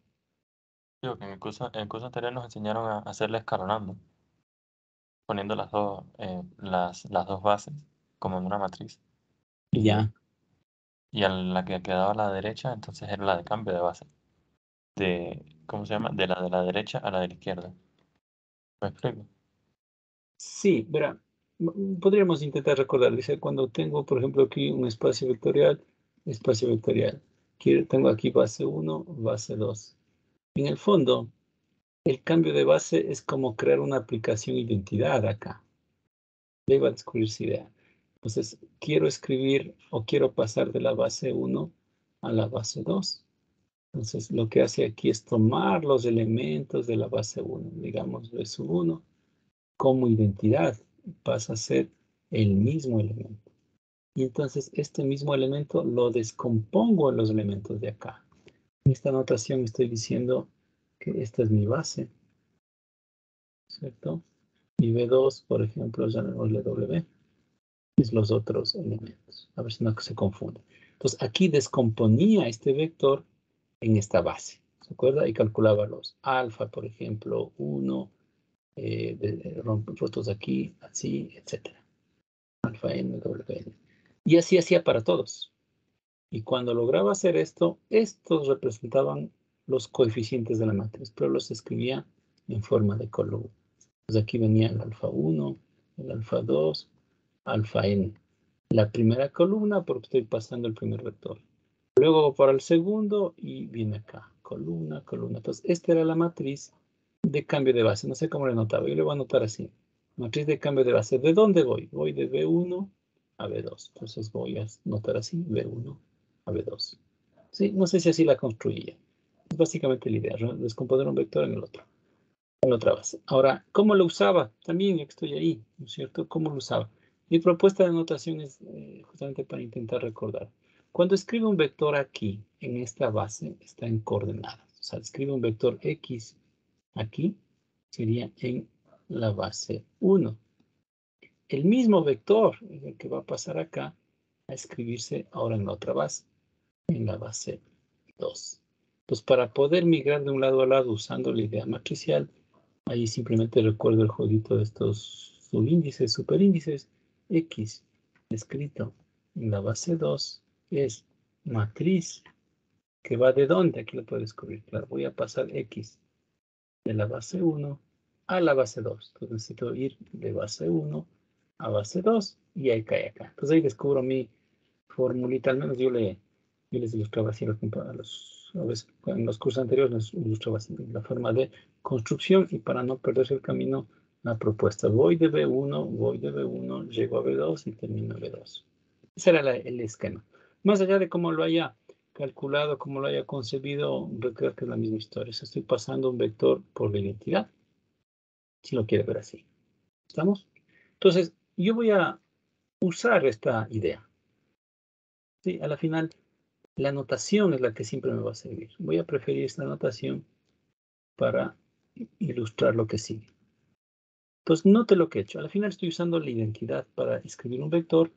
Digo que en el curso anterior nos enseñaron a hacerle escalonando, poniendo las dos bases como en una matriz. Y, Ya. y a la que quedaba a la derecha, entonces era la de cambio de base. ¿Cómo se llama? De la derecha a la de la izquierda. ¿Me explico? Sí, verá, podríamos intentar recordar. Dice, cuando tengo, por ejemplo, aquí un espacio vectorial. Tengo aquí base 1, base 2. En el fondo, el cambio de base es como crear una aplicación identidad acá. Le iba a descubrir esa idea. Entonces, quiero escribir o quiero pasar de la base 1 a la base 2. Entonces, lo que hace aquí es tomar los elementos de la base 1, digamos, B sub 1, como identidad. Pasa a ser el mismo elemento. Y entonces, este mismo elemento lo descompongo en los elementos de acá. En esta notación estoy diciendo que esta es mi base, ¿cierto? Y B2, por ejemplo, llamémosle W, es los otros elementos. A ver si no se confunde. Entonces, aquí descomponía este vector en esta base. ¿Se acuerda? Y calculaba los alfa, por ejemplo, 1, rotos aquí, así, etcétera. Alfa n, w n. Y así hacía para todos. Y cuando lograba hacer esto, estos representaban los coeficientes de la matriz, pero los escribía en forma de columna. Entonces aquí venía el alfa 1, el alfa 2, alfa n. La primera columna porque estoy pasando el primer vector. Luego para el segundo y viene acá, columna, columna. Entonces esta era la matriz de cambio de base. No sé cómo le notaba, yo le voy a anotar así. Matriz de cambio de base. ¿De dónde voy? Voy de B1 a B2. Entonces voy a notar así, B1 a B2. Sí, no sé si así la construía. Es básicamente la idea, descomponer un vector en el otro, en la otra base. Ahora, ¿cómo lo usaba? También estoy ahí, ¿no es cierto? ¿Cómo lo usaba? Mi propuesta de anotación es justamente para intentar recordar. Cuando escribo un vector aquí, en esta base, está en coordenadas. O sea, escribo un vector X aquí, sería en la base 1. El mismo vector es el que va a pasar acá a escribirse ahora en la otra base, en la base 2. Pues para poder migrar de un lado a lado usando la idea matricial, ahí simplemente recuerdo el jueguito de estos subíndices, superíndices. X escrito en la base 2 es matriz que va de dónde, aquí lo puedo descubrir. Claro, voy a pasar X de la base 1 a la base 2. Entonces necesito ir de base 1 a base 2 y ahí cae acá. Entonces ahí descubro mi formulita, al menos yo les ilustraba así a veces, en los cursos anteriores les ilustraba así la forma de construcción y para no perderse el camino, la propuesta. Voy de B1, llego a B2 y termino B2. Ese era el esquema. Más allá de cómo lo haya calculado, cómo lo haya concebido, creo que es la misma historia. Estoy pasando un vector por la identidad, si lo quiere ver así. ¿Estamos? Entonces, yo voy a usar esta idea. ¿Sí? A la final, la notación es la que siempre me va a servir. Voy a preferir esta notación para ilustrar lo que sigue. Entonces, note lo que he hecho. Al final estoy usando la identidad para escribir un vector,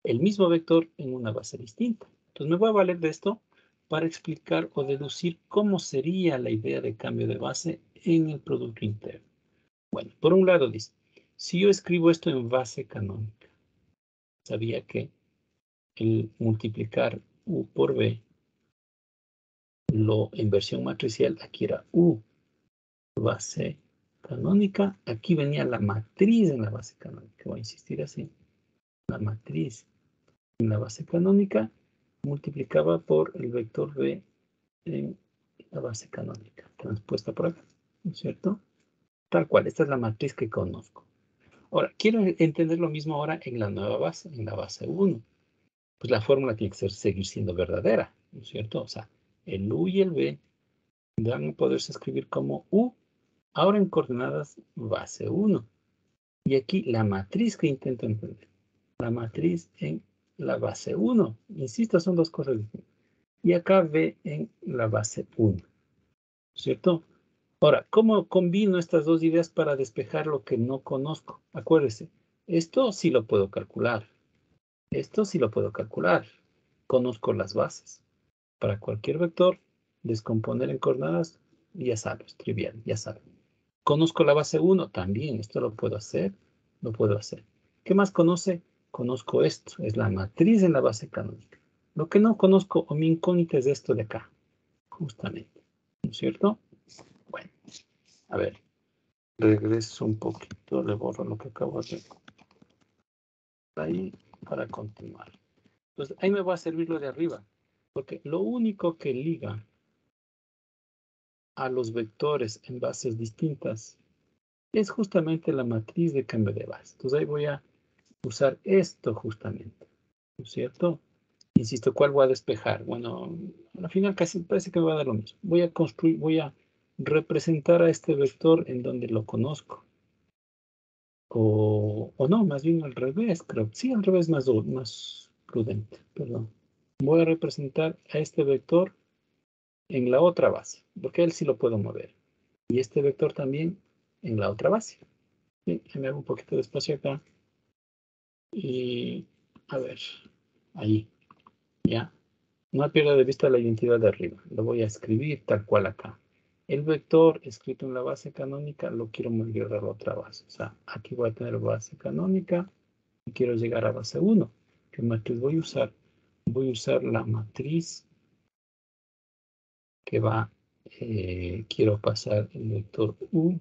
el mismo vector en una base distinta. Entonces, me voy a valer de esto para explicar o deducir cómo sería la idea de cambio de base en el producto interno. Bueno, por un lado dice, si yo escribo esto en base canónica, sabía que el multiplicar U por B, en versión matricial, aquí era U base canónica, aquí venía la matriz en la base canónica, voy a insistir así, la matriz en la base canónica, multiplicaba por el vector B en la base canónica, transpuesta por acá, ¿no es cierto? Tal cual, esta es la matriz que conozco. Ahora, quiero entender lo mismo ahora en la nueva base, en la base 1. Pues la fórmula tiene que seguir siendo verdadera, ¿no es cierto? O sea, el U y el B van a poderse escribir como U, ahora en coordenadas base 1. Y aquí la matriz que intento entender, la matriz en la base 1. Insisto, son dos cosas distintas. Y acá B en la base 1, ¿cierto? Ahora, ¿cómo combino estas dos ideas para despejar lo que no conozco? Acuérdese, esto sí lo puedo calcular. Esto sí lo puedo calcular. Conozco las bases. Para cualquier vector, descomponer en coordenadas, ya sabes, trivial, ya sabes. Conozco la base 1 también, esto lo puedo hacer, lo puedo hacer. ¿Qué más conoce? Conozco esto, es la matriz en la base canónica. Lo que no conozco o mi incógnita es esto de acá, justamente, ¿no es cierto? Bueno, a ver, regreso un poquito, le borro lo que acabo de hacer ahí para continuar. Entonces, ahí me va a servir lo de arriba, porque lo único que liga a los vectores en bases distintas es justamente la matriz de cambio de base. Entonces ahí voy a usar esto justamente, ¿no es cierto? Insisto, ¿cuál voy a despejar? Bueno, al final casi parece que me va a dar lo mismo. Voy a construir, voy a representar a este vector en donde lo conozco. O no, más bien al revés, creo. Sí, al revés más prudente, perdón. Voy a representar a este vector en la otra base, porque él sí lo puedo mover. Y este vector también en la otra base. Sí, me hago un poquito de espacio acá. Y a ver, ahí, ya. No pierda de vista la identidad de arriba. Lo voy a escribir tal cual acá. El vector escrito en la base canónica lo quiero mover a la otra base. O sea, aquí voy a tener base canónica y quiero llegar a base 1. ¿Qué matriz voy a usar? Voy a usar la matriz que va, quiero pasar el vector U,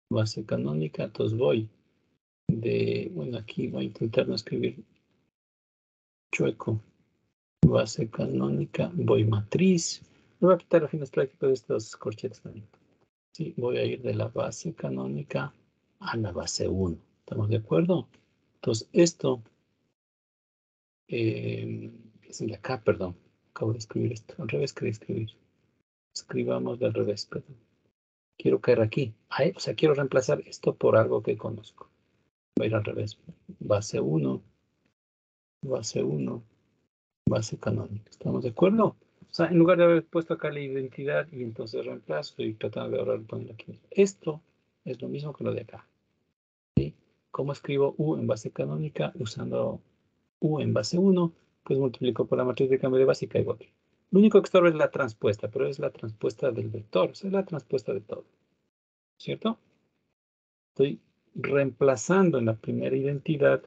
base canónica, entonces voy bueno, aquí voy a intentar no escribir chueco, base canónica, voy matriz, me voy a quitar los fines prácticos de estos corchetes también. Sí, voy a ir de la base canónica a la base 1, ¿estamos de acuerdo? Entonces esto, es de acá, perdón, acabo de escribir esto, al revés quería escribir, escribamos del revés, perdón. Quiero caer aquí. O sea, quiero reemplazar esto por algo que conozco. Voy a ir al revés. Base 1, base 1, base canónica. ¿Estamos de acuerdo? O sea, en lugar de haber puesto acá la identidad y entonces reemplazo y tratando de ahorrar poner aquí. Esto es lo mismo que lo de acá. ¿Sí? ¿Cómo escribo U en base canónica? Usando U en base 1, pues multiplico por la matriz de cambio de base y caigo aquí. Lo único que estorba es la transpuesta, pero es la transpuesta del vector. O sea, es la transpuesta de todo. ¿Cierto? Estoy reemplazando en la primera identidad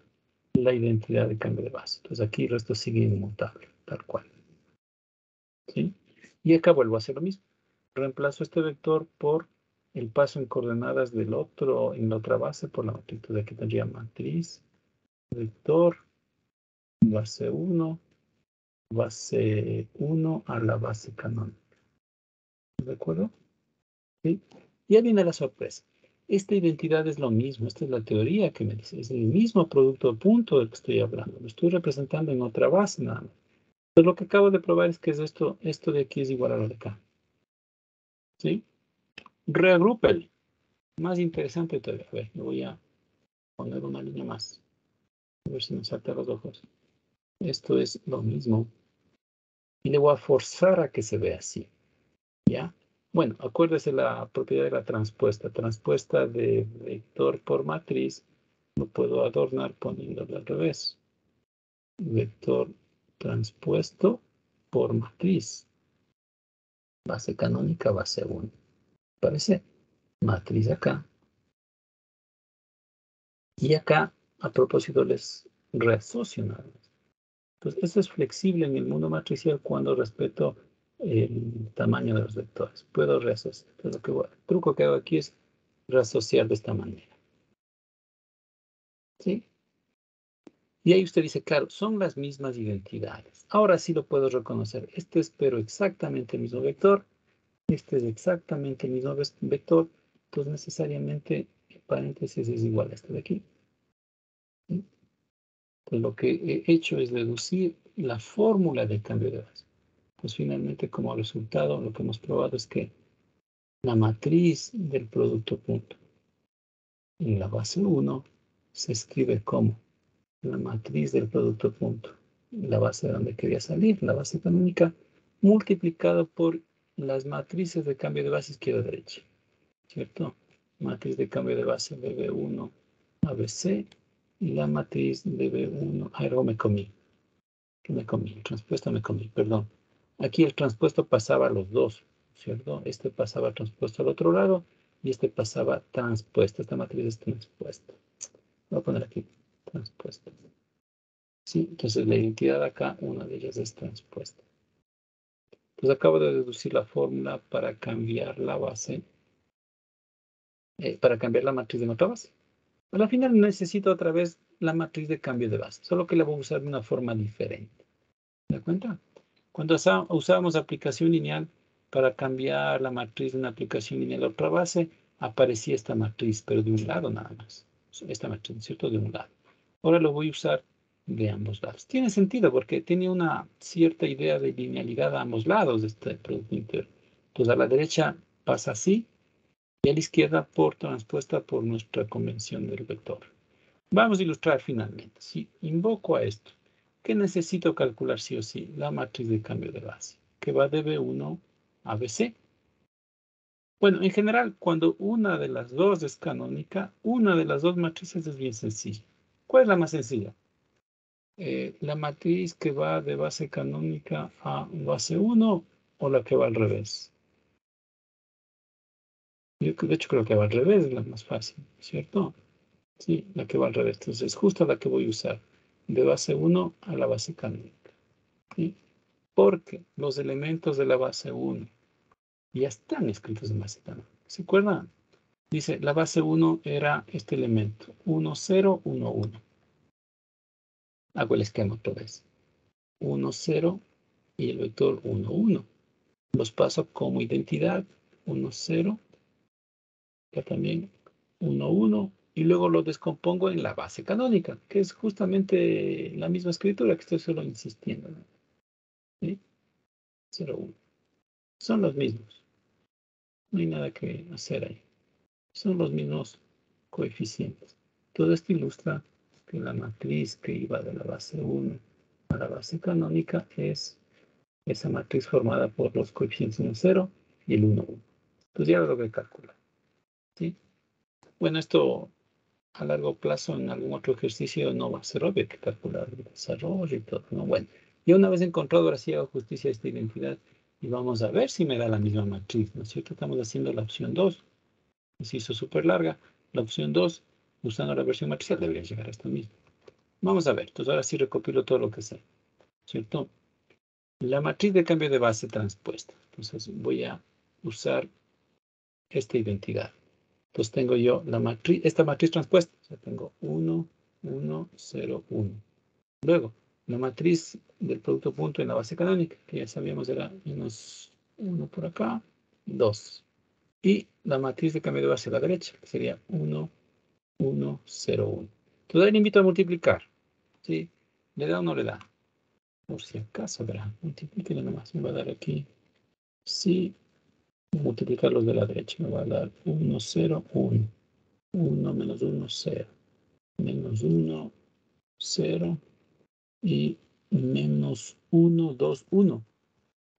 la identidad de cambio de base. Entonces aquí el resto sigue inmutable, tal cual. ¿Sí? Y acá vuelvo a hacer lo mismo. Reemplazo este vector por el paso en coordenadas del otro, en la otra base, por la matriz. Entonces aquí tendría matriz, vector, base 1, base 1 a la base canónica. ¿De acuerdo? ¿Sí? Ya viene la sorpresa. Esta identidad es lo mismo, esta es la teoría que me dice, es el mismo producto de punto del que estoy hablando, lo estoy representando en otra base nada más. Entonces lo que acabo de probar es que es esto de aquí es igual a lo de acá. ¿Sí? Reagrúpelo. Más interesante todavía. A ver, le voy a poner una línea más. A ver si me salta los ojos. Esto es lo mismo. Y le voy a forzar a que se vea así. ¿Ya? Bueno, acuérdese la propiedad de la transpuesta. Transpuesta de vector por matriz lo puedo adornar poniéndolo al revés. Vector transpuesto por matriz. Base canónica, base 1. ¿Parece? Matriz acá. Y acá, a propósito, les reasocio nada más. Entonces, esto es flexible en el mundo matricial cuando respeto el tamaño de los vectores. Puedo reasociar. Entonces, el truco que hago aquí es reasociar de esta manera. ¿Sí? Y ahí usted dice, claro, son las mismas identidades. Ahora sí lo puedo reconocer. Este es pero exactamente el mismo vector. Este es exactamente el mismo vector. Entonces necesariamente el paréntesis es igual a este de aquí. ¿Sí? Entonces lo que he hecho es deducir la fórmula del cambio de base. Pues finalmente como resultado lo que hemos probado es que la matriz del producto punto en la base 1 se escribe como la matriz del producto punto, la base de donde quería salir, la base canónica, multiplicado por las matrices de cambio de base izquierda-derecha, ¿cierto? Matriz de cambio de base de B1 a BC y la matriz de B1, algo me comí, el transpuesto me comí, perdón. Aquí el transpuesto pasaba a los dos, ¿cierto? Este pasaba transpuesto al otro lado y este pasaba transpuesto, esta matriz es transpuesta. Voy a poner aquí, transpuesto. Sí, entonces la identidad acá, una de ellas es transpuesta. Entonces acabo de deducir la fórmula para cambiar la base, para cambiar la matriz de nota base. A la final necesito otra vez la matriz de cambio de base, solo que la voy a usar de una forma diferente. ¿Se da cuenta? Cuando usábamos aplicación lineal para cambiar la matriz de una aplicación lineal a otra base, aparecía esta matriz, pero de un lado nada más. Esta matriz, ¿cierto? De un lado. Ahora lo voy a usar de ambos lados. Tiene sentido porque tiene una cierta idea de linealidad a ambos lados de este producto interior. Entonces a la derecha pasa así y a la izquierda por transpuesta por nuestra convención del vector. Vamos a ilustrar finalmente. Si invoco a esto, ¿qué necesito calcular sí o sí? La matriz de cambio de base, que va de B1 a BC. Bueno, en general, cuando una de las dos es canónica, una de las dos matrices es bien sencilla. ¿Cuál es la más sencilla? La matriz que va de base canónica a base 1 o la que va al revés. Yo de hecho creo que va al revés, es la más fácil, ¿cierto? Sí, la que va al revés. Entonces, justo la que voy a usar, de base 1 a la base canónica. ¿Sí? Porque los elementos de la base 1 ya están escritos en base canónica. ¿Se acuerdan? Dice, la base 1 era este elemento, 1, 0, 1, 1. Hago el esquema otra vez. 1, 0 y el vector 1, 1. Los paso como identidad, 1, 0, ya también 1, 1, y luego lo descompongo en la base canónica, que es justamente la misma escritura que estoy solo insistiendo, ¿no? ¿Sí? 0, 1. Son los mismos. No hay nada que hacer ahí. Son los mismos coeficientes. Todo esto ilustra que la matriz que iba de la base 1 a la base canónica es esa matriz formada por los coeficientes 1, 0 y el 1, 1. Entonces ya lo logré calcular. ¿Sí? Bueno, esto a largo plazo en algún otro ejercicio no va a ser obvio que calcular el desarrollo y todo, ¿no? Bueno, ya una vez encontrado, ahora sí hago justicia a esta identidad y vamos a ver si me da la misma matriz, ¿no es cierto? Estamos haciendo la opción 2, se hizo súper larga. La opción 2, usando la versión matricial, debería llegar a esto mismo. Vamos a ver, entonces ahora sí recopilo todo lo que sé, ¿cierto? La matriz de cambio de base transpuesta. Entonces voy a usar esta identidad. Entonces tengo yo la matriz, esta matriz transpuesta. O sea, tengo 1, 1, 0, 1. Luego, la matriz del producto punto en la base canónica, que ya sabíamos era menos 1 por acá, 2. Y la matriz de cambio de base a la derecha, que sería 1, 1, 0, 1. Entonces ahí le invito a multiplicar. ¿Sí? ¿Le da o no le da? Por si acaso, verá. Multiplíquelo nomás. Me va a dar aquí. Sí. Multiplicar los de la derecha. Me va a dar 1, 0, 1. 1 menos 1, 0. Menos 1, 0. Y menos 1, 2, 1.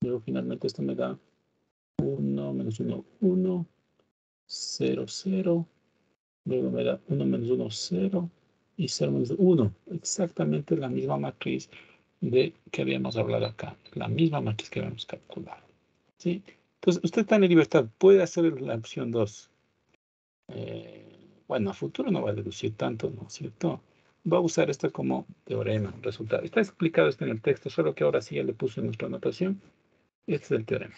Luego finalmente esto me da 1 menos 1, 1. 0, 0. Luego me da 1 menos 1, 0. Y 0 menos 1. Exactamente la misma matriz de que habíamos hablado acá. La misma matriz que habíamos calculado. ¿Sí? Entonces, usted está en libertad. Puede hacer la opción 2. Bueno, a futuro no va a deducir tanto, ¿no es cierto? Va a usar esto como teorema, resultado. Está explicado esto en el texto, solo que ahora sí ya le puse nuestra anotación. Este es el teorema.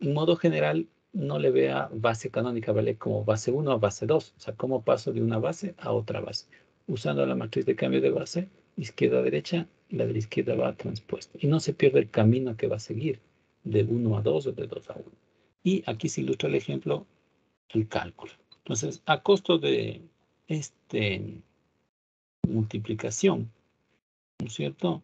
En modo general, no le vea base canónica, ¿vale? Como base 1 a base 2. O sea, cómo paso de una base a otra base. usando la matriz de cambio de base, izquierda a derecha, y la de la izquierda va transpuesta. Y no se pierde el camino que va a seguir, de 1 a 2 o de 2 a 1. Y aquí se ilustra el ejemplo, el cálculo. Entonces, a costo de multiplicación, ¿no es cierto?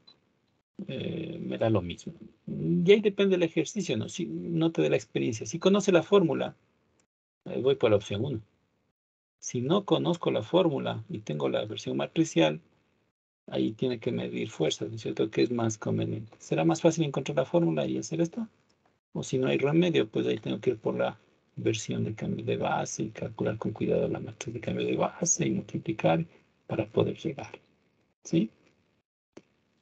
Me da lo mismo. Y ahí depende del ejercicio, ¿no? Si no te da la experiencia. Si conoce la fórmula, voy por la opción 1. Si no conozco la fórmula y tengo la versión matricial, ahí tiene que medir fuerzas, ¿no es cierto? ¿Qué es más conveniente? ¿Será más fácil encontrar la fórmula y hacer esto? O si no hay remedio, pues ahí tengo que ir por la versión de cambio de base y calcular con cuidado la matriz de cambio de base y multiplicar para poder llegar, ¿sí?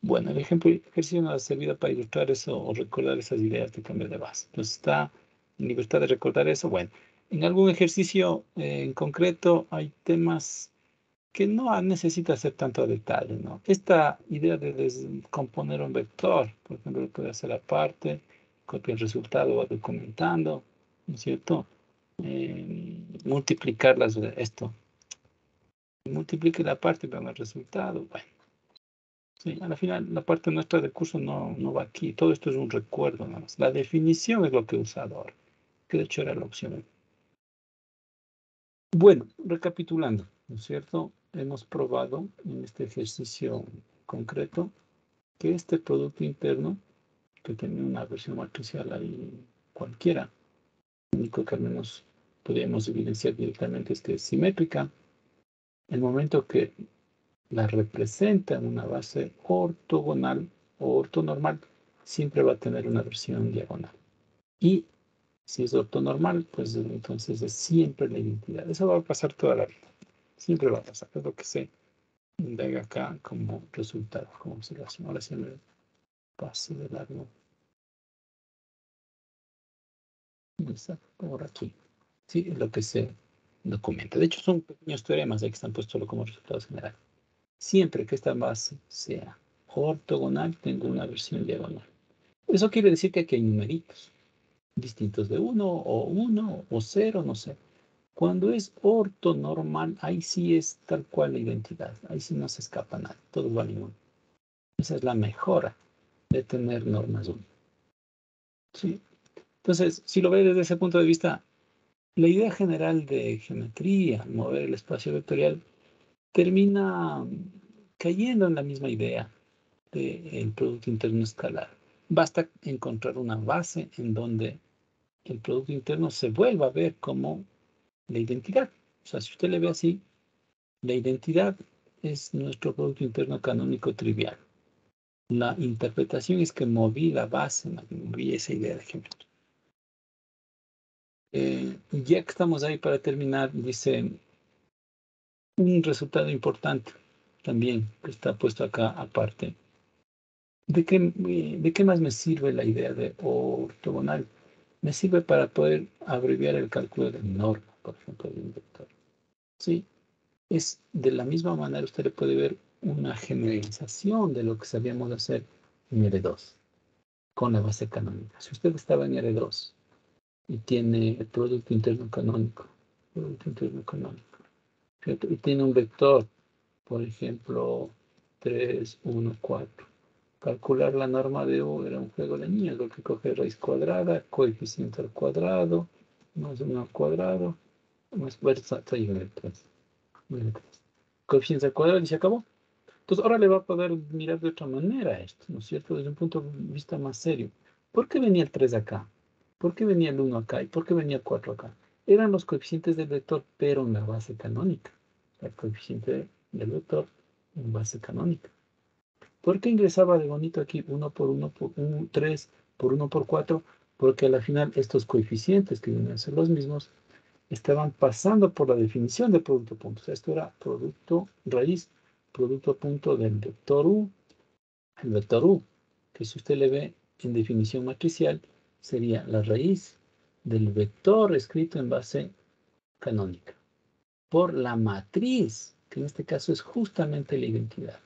Bueno, el ejercicio nos ha servido para ilustrar eso o recordar esas ideas de cambio de base. Entonces está en libertad de recordar eso. Bueno, en algún ejercicio en concreto hay temas que no necesita hacer tanto detalle, ¿no? Esta idea de descomponer un vector, por ejemplo, lo puede hacer aparte, copia el resultado, va documentando, ¿no es cierto? Multiplicarlas, esto. Multiplique la parte y veamos el resultado. Bueno, sí, al final la parte nuestra del curso no va aquí. Todo esto es un recuerdo nada más. La definición es lo que he usado ahora, que de hecho era la opción. Bueno, recapitulando, ¿no es cierto? Hemos probado en este ejercicio concreto que este producto interno, que tiene una versión matricial ahí cualquiera, lo único que al menos podríamos evidenciar directamente es que es simétrica. El momento que la representa en una base ortogonal o ortonormal, siempre va a tener una versión diagonal. Y si es ortonormal, pues entonces es siempre la identidad. Eso va a pasar toda la vida. Siempre va a pasar. Es lo que se indaga acá como resultado, como observación. Ahora sí me paso de largo. Exacto, por aquí. Sí, es lo que se documenta. De hecho, son pequeños teoremas ahí que están puestos solo como resultados generales. Siempre que esta base sea ortogonal, tengo una versión diagonal. Eso quiere decir que aquí hay numeritos distintos de 1 o 0, no sé. Cuando es ortonormal, ahí sí es tal cual la identidad. Ahí sí no se escapa nada. Todos valen 1. Esa es la mejora de tener normas 1. ¿Sí? Entonces, si lo ve desde ese punto de vista, la idea general de geometría, mover el espacio vectorial, termina cayendo en la misma idea del producto interno escalar. Basta encontrar una base en donde el producto interno se vuelva a ver como la identidad. O sea, si usted le ve así, la identidad es nuestro producto interno canónico trivial. La interpretación es que moví la base, moví esa idea de geometría. Ya que estamos ahí para terminar, dice un resultado importante también que está puesto acá aparte. ¿De qué más me sirve la idea de ortogonal? Me sirve para poder abreviar el cálculo de norma, por ejemplo, de un vector. Sí, es de la misma manera usted le puede ver una generalización de lo que sabíamos hacer en R2 con la base canónica. Si usted estaba en R2 y tiene el producto interno canónico, ¿cierto? Y tiene un vector, por ejemplo, 3, 1, 4. Calcular la norma de U era un juego de niños, lo que coge raíz cuadrada, coeficiente al cuadrado, más 1 al cuadrado, más está ahí en el 3. Coeficiente al cuadrado y se acabó. Entonces ahora le va a poder mirar de otra manera esto, ¿no es cierto? Desde un punto de vista más serio. ¿Por qué venía el 3 acá? ¿Por qué venía el 1 acá? ¿Y por qué venía el 4 acá? Eran los coeficientes del vector, pero en la base canónica. El coeficiente del vector en base canónica. ¿Por qué ingresaba de bonito aquí 1 por 1 por 1, 3 por 1 por 4? Porque a la final estos coeficientes, que vienen a ser los mismos, estaban pasando por la definición de producto punto. O sea, esto era producto raíz, producto punto del vector U. El vector U, que si usted le ve en definición matricial, sería la raíz del vector escrito en base canónica por la matriz, que en este caso es justamente la identidad.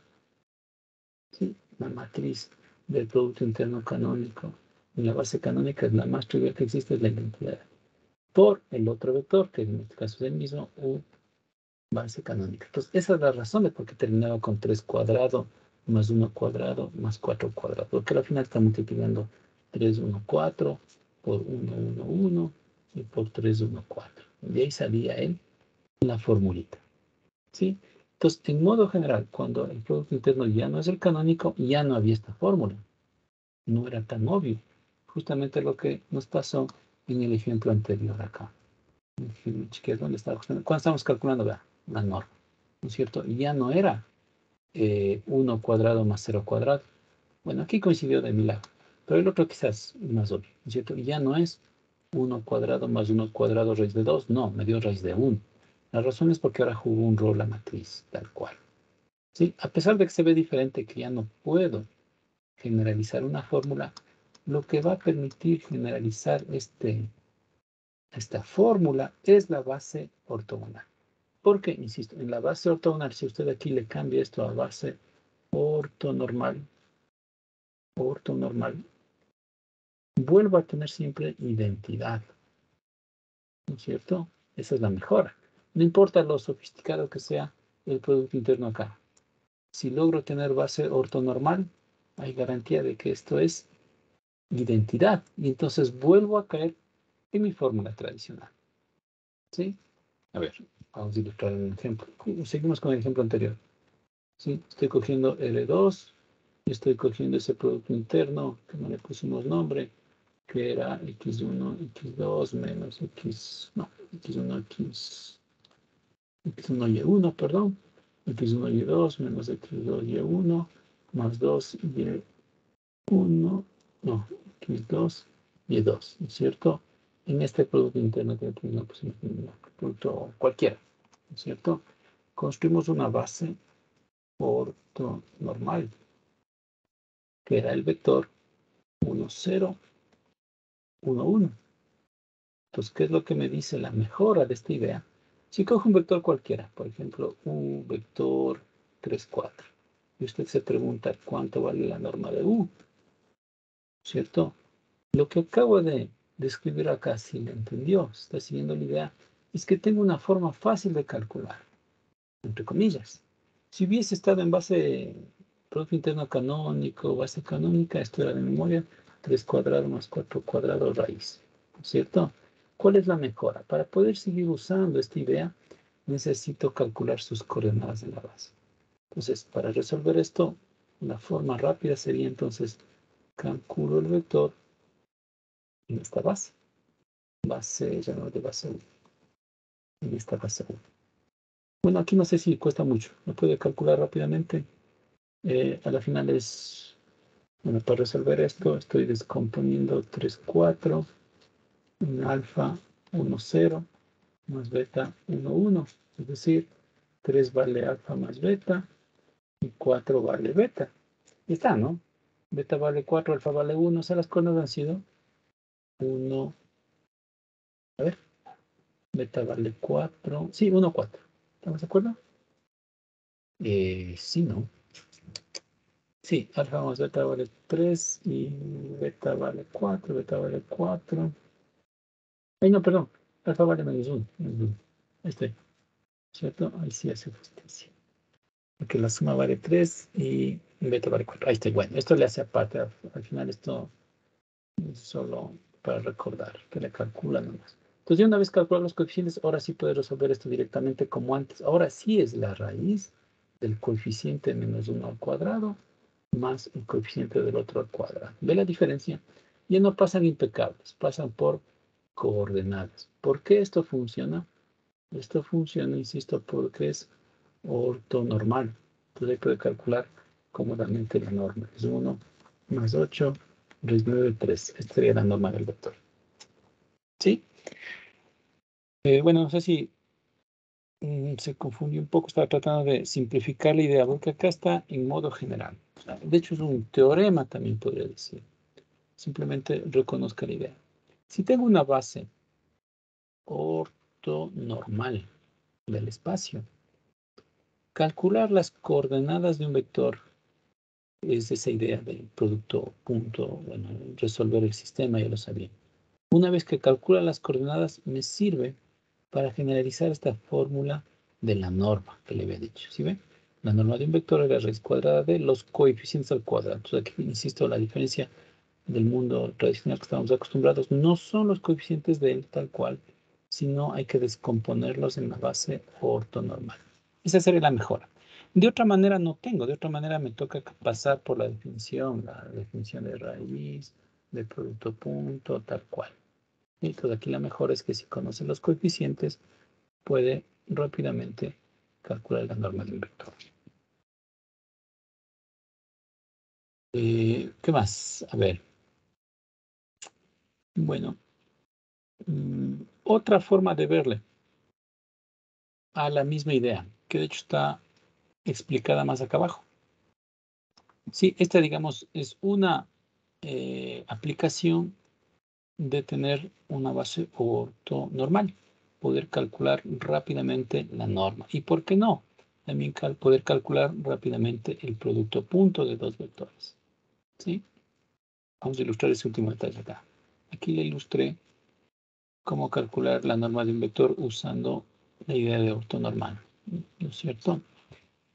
¿Sí? La matriz del producto interno canónico. En la base canónica es la más trivial que existe, es la identidad. Por el otro vector, que en este caso es el mismo, U base canónica. Entonces, esa es la razón de por qué terminaba con 3 cuadrado, más 1 cuadrado, más 4 cuadrado. Porque al final está multiplicando 3, 1, 4, por 1, 1, 1, y por 3, 1, 4. De ahí salía la formulita. ¿Sí? Entonces, en modo general, cuando el producto interno ya no es el canónico, ya no había esta fórmula. No era tan obvio. Justamente lo que nos pasó en el ejemplo anterior acá. ¿Dónde estaba? Cuando estamos calculando la norma, ¿no es cierto? Ya no era 1 cuadrado más 0 cuadrado. Bueno, aquí coincidió de milagro, pero el otro quizás más obvio, ¿no es cierto? Ya no es 1 cuadrado más 1 cuadrado raíz de 2, no, me dio raíz de 1. La razón es porque ahora jugó un rol la matriz, tal cual. ¿Sí? A pesar de que se ve diferente, que ya no puedo generalizar una fórmula, lo que va a permitir generalizar esta fórmula es la base ortogonal. Porque, insisto, en la base ortogonal, si usted aquí le cambia esto a base ortonormal, vuelvo a tener siempre identidad, ¿no es cierto? Esa es la mejora. No importa lo sofisticado que sea el producto interno acá. Si logro tener base ortonormal, hay garantía de que esto es identidad. Y entonces vuelvo a caer en mi fórmula tradicional. ¿Sí? A ver, vamos a ilustrar un ejemplo. Seguimos con el ejemplo anterior. ¿Sí? Estoy cogiendo L2 y estoy cogiendo ese producto interno que no le pusimos nombre, que era X1, X2 menos X, no, X1, X1 Y1, perdón, X1 Y2 menos X2 Y1 más 2 Y1, no, X2 Y2, ¿no es cierto? En este producto interno que aquí no pusimos ningún producto cualquiera, ¿no es cierto? Construimos una base ortonormal, que era el vector 1, 0, 1, 1. Entonces, ¿qué es lo que me dice la mejora de esta idea? Si cojo un vector cualquiera, por ejemplo, un vector 3, 4, y usted se pregunta cuánto vale la norma de U, ¿cierto? Lo que acabo de describir acá, si me entendió, si está siguiendo la idea, es que tengo una forma fácil de calcular, entre comillas. Si hubiese estado en base producto interno canónico, base canónica, esto era de memoria, 3 cuadrado más 4 cuadrado raíz, ¿cierto? ¿Cuál es la mejora? Para poder seguir usando esta idea, necesito calcular sus coordenadas de la base. Entonces, para resolver esto, la forma rápida sería entonces, calculo el vector en esta base, llamamos de base 1, en esta base 1. Bueno, aquí no sé si cuesta mucho, lo puede calcular rápidamente. A la final es, bueno, para resolver esto estoy descomponiendo 3, 4, en alfa 1, 0, más beta 1, 1. Es decir, 3 vale alfa más beta y 4 vale beta. Y está, ¿no? Beta vale 4, alfa vale 1. O sea, las coordenadas han sido 1, a ver, beta vale 4. Sí, 1, 4. ¿Estamos de acuerdo? Sí, ¿no? Sí, alfa más beta vale 3 y beta vale 4, beta vale 4. Ay, no, perdón. Alfa vale menos 1. Ahí estoy. ¿Cierto? Ahí sí hace justicia. Porque la suma vale 3 y beta vale 4. Ahí estoy. Bueno, esto le hace aparte. Al final esto es solo para recordar que le calcula nomás. Entonces, ya una vez calculado los coeficientes, ahora sí puede resolver esto directamente como antes. Ahora sí es la raíz del coeficiente menos 1 al cuadrado más el coeficiente del otro al cuadrado. ¿Ve la diferencia? Ya no pasan impecables, pasan por coordenadas. ¿Por qué esto funciona? Esto funciona, insisto, porque es ortonormal. Entonces ahí puede calcular cómodamente la norma. Es 1 más 8, raíz 9 de 3. Esta sería la norma del vector. ¿Sí? Bueno, no sé si se confundió un poco. Estaba tratando de simplificar la idea, porque acá está en modo general. O sea, de hecho, es un teorema también podría decir. Simplemente reconozca la idea. Si tengo una base ortonormal del espacio, calcular las coordenadas de un vector es esa idea del producto punto, bueno, resolver el sistema, ya lo sabía. Una vez que calcula las coordenadas, me sirve para generalizar esta fórmula de la norma que le había dicho. ¿Sí ven? La norma de un vector es la raíz cuadrada de los coeficientes al cuadrado. Entonces aquí, insisto, la diferencia del mundo tradicional que estamos acostumbrados no son los coeficientes de él tal cual, sino hay que descomponerlos en la base ortonormal. Esa sería la mejora. De otra manera no tengo, de otra manera me toca pasar por la definición de raíz, de producto punto, tal cual. Y entonces aquí la mejora es que si conoce los coeficientes, puede rápidamente calcular la norma de un vector. ¿Qué más? A ver. Bueno, otra forma de verle a la misma idea, que de hecho está explicada más acá abajo. Sí, esta, digamos, es una aplicación de tener una base ortonormal, poder calcular rápidamente la norma. ¿Y por qué no? También poder calcular rápidamente el producto punto de dos vectores. ¿Sí? Vamos a ilustrar ese último detalle acá. Aquí le ilustré cómo calcular la norma de un vector usando la idea de ortonormal. ¿No es cierto?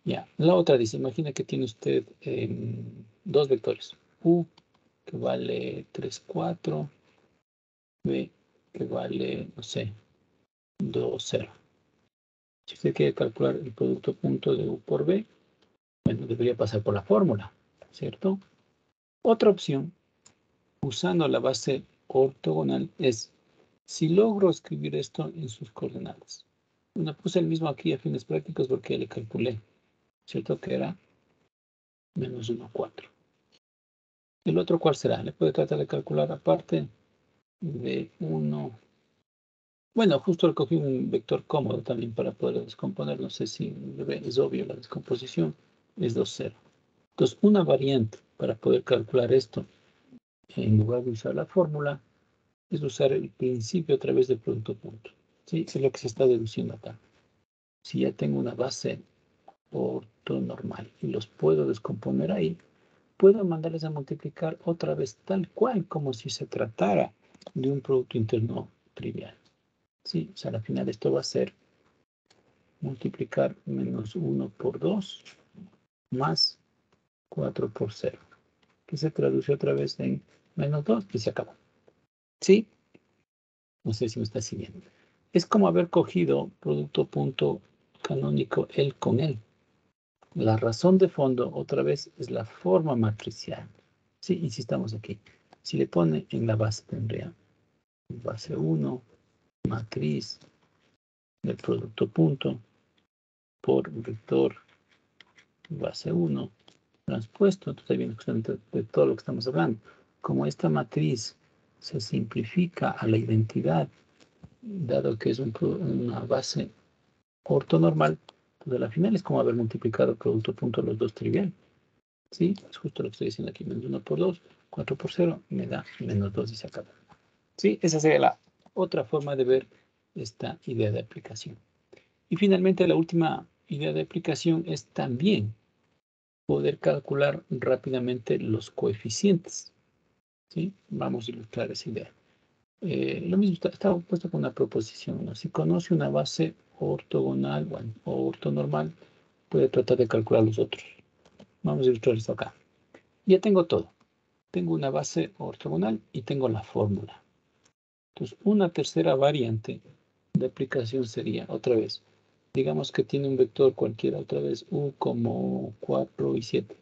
Ya. La otra dice, imagina que tiene usted dos vectores. U que vale 3, 4. B que vale, no sé, 2, 0. Si usted quiere calcular el producto punto de U por B, bueno, debería pasar por la fórmula, ¿cierto? Otra opción, usando la base ortogonal, es si logro escribir esto en sus coordenadas. Bueno, puse el mismo aquí a fines prácticos porque le calculé, ¿cierto? Que era menos 1, 4. ¿El otro cuál será? Le puede tratar de calcular aparte de 1. Bueno, justo recogí un vector cómodo también para poder descomponer. No sé si es obvio la descomposición. Es 2, 0. Entonces, una variante para poder calcular esto, en lugar de usar la fórmula, es usar el principio a través del producto punto. ¿Sí? Es lo que se está deduciendo acá. Si ya tengo una base ortonormal y los puedo descomponer ahí, puedo mandarles a multiplicar otra vez tal cual como si se tratara de un producto interno trivial. Sí, o sea, al final esto va a ser multiplicar menos 1 por 2 más 4 por 0, que se traduce otra vez en menos 2 y se acabó. ¿Sí? No sé si me está siguiendo. Es como haber cogido producto punto canónico él con él. La razón de fondo, otra vez, es la forma matricial. Sí, insistamos aquí. Si le pone en la base, tendría base 1, matriz del producto punto por vector base 1 transpuesto. Entonces, viene justamente de todo lo que estamos hablando. Como esta matriz se simplifica a la identidad, dado que es una base ortonormal, pues a la final es como haber multiplicado producto punto los dos trivial. ¿Sí? Es justo lo que estoy diciendo aquí. Menos 1 por 2, 4 por 0, me da menos 2 y se acaba. ¿Sí? Esa sería la otra forma de ver esta idea de aplicación. Y finalmente, la última idea de aplicación es también poder calcular rápidamente los coeficientes. ¿Sí? Vamos a ilustrar esa idea. Lo mismo está puesto con una proposición, ¿no? Si conoce una base ortogonal o ortonormal, puede tratar de calcular los otros. Vamos a ilustrar esto acá. Ya tengo todo. Tengo una base ortogonal y tengo la fórmula. Entonces, una tercera variante de aplicación sería, otra vez, digamos que tiene un vector cualquiera, otra vez, u como 4 y 7.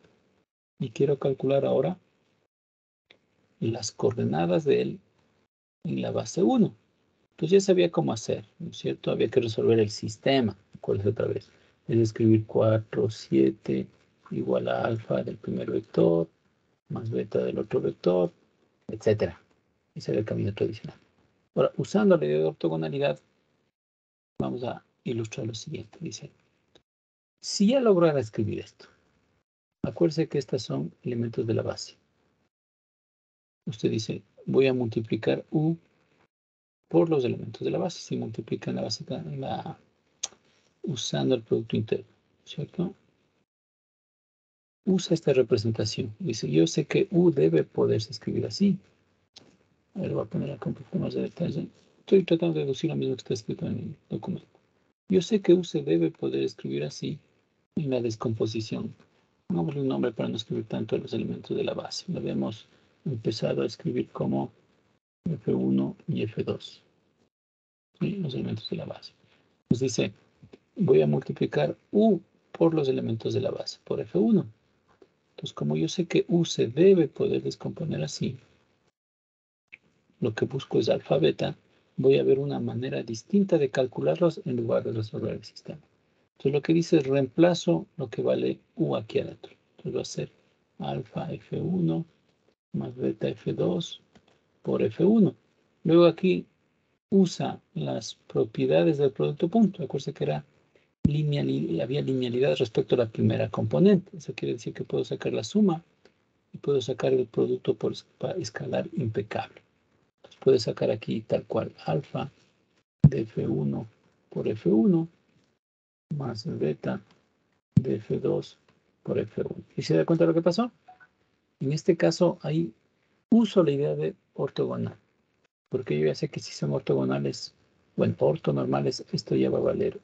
Y quiero calcular ahora las coordenadas de él en la base 1. Pues ya sabía cómo hacer, ¿no es cierto? Había que resolver el sistema. ¿Cuál es otra vez? Es escribir 4, 7 igual a alfa del primer vector, más beta del otro vector, etc. Ese era el camino tradicional. Ahora, usando la idea de ortogonalidad, vamos a ilustrar lo siguiente. Dice, si ya lograra escribir esto, acuérdese que estos son elementos de la base. Usted dice, voy a multiplicar U por los elementos de la base. Si multiplican la base usando el producto interno, ¿cierto? Usa esta representación. Dice, yo sé que U debe poderse escribir así. A ver, voy a poner acá un poco más de detalle. Estoy tratando de deducir lo mismo que está escrito en el documento. Yo sé que U se debe poder escribir así en la descomposición. Pongámosle un nombre para no escribir tanto los elementos de la base. Lo habíamos empezado a escribir como F1 y F2. ¿Sí? Los elementos de la base. Nos dice, voy a multiplicar U por los elementos de la base, por F1. Entonces, como yo sé que U se debe poder descomponer así, lo que busco es alfa beta, voy a ver una manera distinta de calcularlos en lugar de resolver el sistema. Entonces, lo que dice es reemplazo lo que vale U aquí adentro. Entonces, va a ser alfa F1 más beta F2 por F1. Luego aquí usa las propiedades del producto punto. Acuérdense que era había linealidad respecto a la primera componente. Eso quiere decir que puedo sacar la suma y puedo sacar el producto por escalar impecable. Entonces puedo sacar aquí tal cual alfa de F1 por F1 más beta de F2 por F1. ¿Y se da cuenta de lo que pasó? En este caso, ahí uso la idea de ortogonal, porque yo ya sé que si son ortogonales, bueno, ortonormales, esto ya va a valer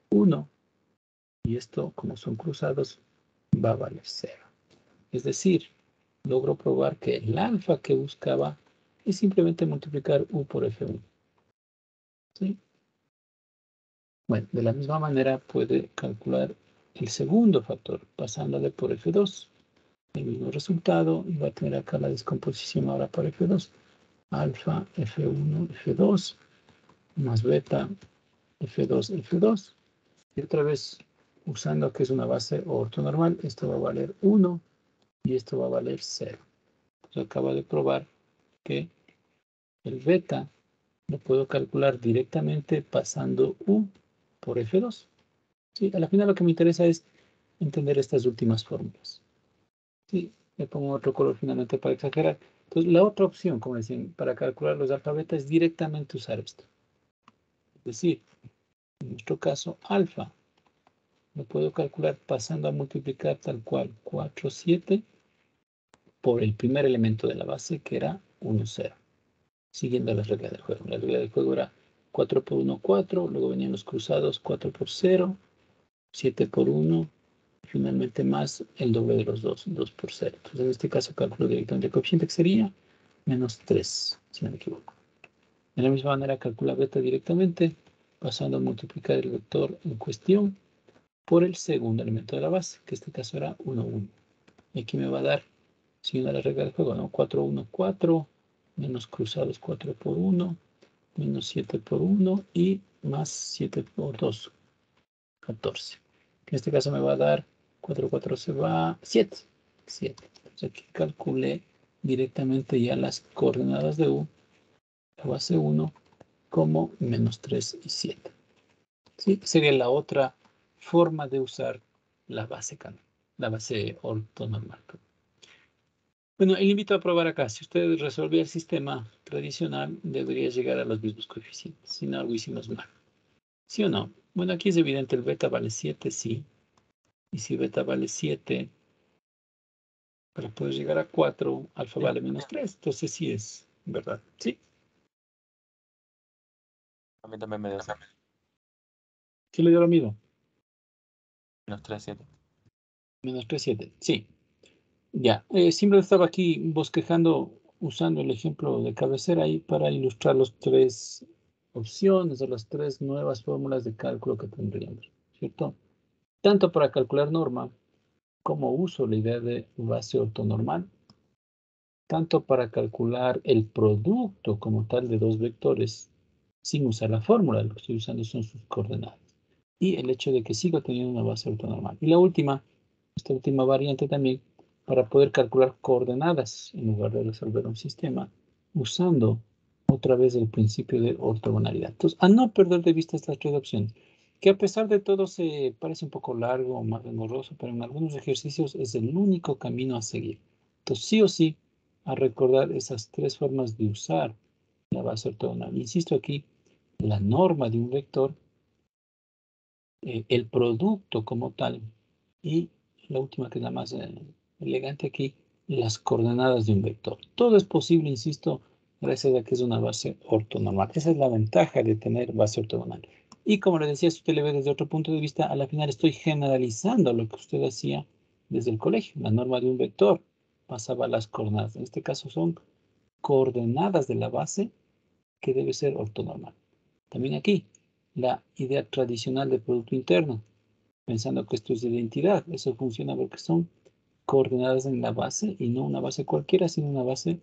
1 y esto, como son cruzados, va a valer 0. Es decir, logro probar que el alfa que buscaba es simplemente multiplicar U por F1. ¿Sí? Bueno, de la misma manera puede calcular el segundo factor, pasándole por F2. El mismo resultado, y va a tener acá la descomposición ahora por F2. Alfa, F1, F2, más beta, F2, F2. Y otra vez, usando que es una base ortonormal, esto va a valer 1 y esto va a valer 0. Entonces acaba de probar que el beta lo puedo calcular directamente pasando U por F2. ¿Sí? A la final lo que me interesa es entender estas últimas fórmulas. Sí, le pongo otro color finalmente para exagerar. Entonces, la otra opción, como decían, para calcular los alfa beta es directamente usar esto. Es decir, en nuestro caso, alfa lo puedo calcular pasando a multiplicar tal cual 4, 7 por el primer elemento de la base, que era 1, 0. Siguiendo la regla del juego. La regla del juego era 4 por 1, 4. Luego venían los cruzados 4 por 0, 7 por 1. Finalmente más el doble de los dos, 2 por 0. Entonces en este caso calculo directamente el coeficiente que sería menos 3, si no me equivoco. De la misma manera calcula beta directamente, pasando a multiplicar el vector en cuestión por el segundo elemento de la base, que en este caso era 1, 1. Y aquí me va a dar, siguiendo la regla del juego, ¿no? 4, 1, 4, menos cruzados 4 por 1, menos 7 por 1 y más 7 por 2, 14. En este caso me va a dar 4, 4 se va 7. 7. Entonces aquí calculé directamente ya las coordenadas de U, la base 1, como menos 3 y 7. ¿Sí? Sería la otra forma de usar la base canon, la base ortonormal. Bueno, le invito a probar acá. Si usted resolvió el sistema tradicional, debería llegar a los mismos coeficientes. Si no, algo hicimos mal. ¿Sí o no? Bueno, aquí es evidente, el beta vale 7, sí. Y si beta vale 7, para poder llegar a 4, alfa Sí, vale menos 3. Entonces sí es, ¿verdad? Sí. a mí también me dio así. ¿Sí le dio lo mismo? Menos 3, 7. Menos 3, 7. Sí. Ya. Siempre estaba aquí bosquejando, usando el ejemplo de cabecera ahí para ilustrar las tres opciones o las tres nuevas fórmulas de cálculo que tendríamos, ¿cierto? Tanto para calcular norma como uso la idea de base ortonormal, tanto para calcular el producto como tal de dos vectores sin usar la fórmula, lo que estoy usando son sus coordenadas. Y el hecho de que sigo teniendo una base ortonormal. Y la última, esta última variante también, para poder calcular coordenadas en lugar de resolver un sistema, usando otra vez el principio de ortogonalidad. Entonces, a no perder de vista estas tres opciones, que a pesar de todo se parece un poco largo o más engorroso, pero en algunos ejercicios es el único camino a seguir. Entonces, sí o sí, a recordar esas tres formas de usar la base ortogonal. Insisto aquí, la norma de un vector, el producto como tal, y la última que es la más elegante aquí, las coordenadas de un vector. Todo es posible, insisto, gracias a que es una base ortonormal. Esa es la ventaja de tener base ortogonal. Y como le decía, si usted le ve desde otro punto de vista, a la final estoy generalizando lo que usted hacía desde el colegio. La norma de un vector pasaba a las coordenadas. En este caso son coordenadas de la base que debe ser ortonormal. También aquí, la idea tradicional de producto interno, pensando que esto es identidad. Eso funciona porque son coordenadas en la base y no una base cualquiera, sino una base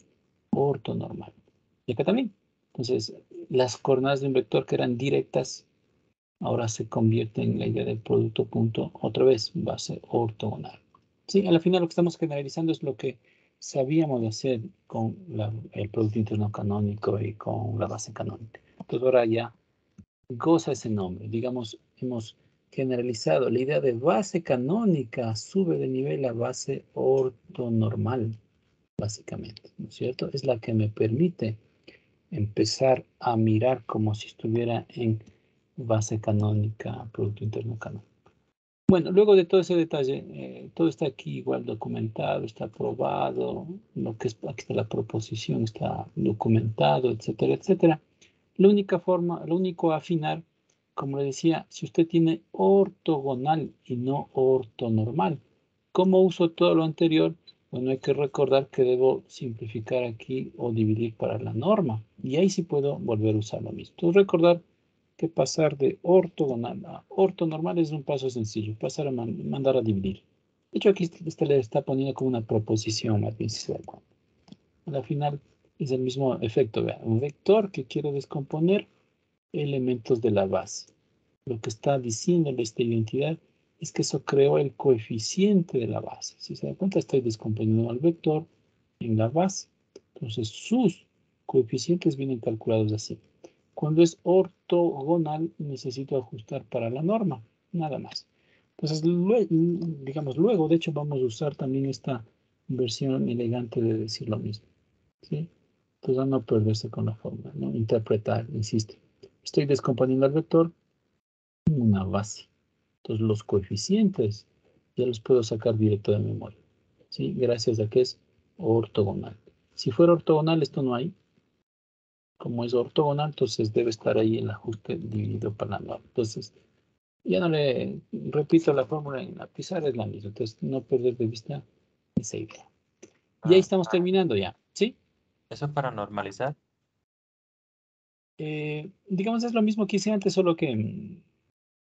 ortonormal. Y acá también. Entonces, las coordenadas de un vector que eran directas, ahora se convierten en la idea del producto punto, otra vez, base ortogonal. Sí, al final lo que estamos generalizando es lo que sabíamos de hacer con el producto interno canónico y con la base canónica. Entonces ahora ya goza ese nombre. Digamos, hemos generalizado la idea de base canónica, sube de nivel a base ortonormal, básicamente, ¿no es cierto? Es la que me permite empezar a mirar como si estuviera en base canónica, Producto Interno Canónico. Bueno, luego de todo ese detalle, todo está aquí igual documentado, está aprobado, lo que es, aquí está la proposición, está documentado, etcétera, etcétera. La única forma, lo único a afinar, como le decía, si usted tiene ortogonal y no ortonormal, ¿cómo uso todo lo anterior? Bueno, hay que recordar que debo simplificar aquí o dividir para la norma. Y ahí sí puedo volver a usar lo mismo. Entonces, recordar que pasar de ortogonal a ortonormal es un paso sencillo, pasar a mandar a dividir. De hecho, aquí usted le está poniendo como una proposición, más bien, si se da cuenta. Al final es el mismo efecto, vea, un vector que quiero descomponer elementos de la base. Lo que está diciéndole esta identidad es que eso creó el coeficiente de la base. Si se da cuenta, estoy descomponiendo al vector en la base. Entonces, sus coeficientes vienen calculados así. Cuando es ortogonal, necesito ajustar para la norma, nada más. Entonces, digamos, luego, de hecho, vamos a usar también esta versión elegante de decir lo mismo, ¿sí? Entonces, a no perderse con la forma, ¿no? Interpretar, insisto. Estoy descomponiendo al vector en una base. Entonces, los coeficientes ya los puedo sacar directo de memoria, ¿sí? Gracias a que es ortogonal. Si fuera ortogonal, esto no hay. Como es ortogonal, entonces debe estar ahí el ajuste dividido por la norma. Entonces, ya no le repito la fórmula en la pizarra, es la misma. Entonces, no perder de vista esa idea. Y ahí Ah, estamos terminando ya, ¿sí? eso es para normalizar. Digamos, es lo mismo que hice antes, solo que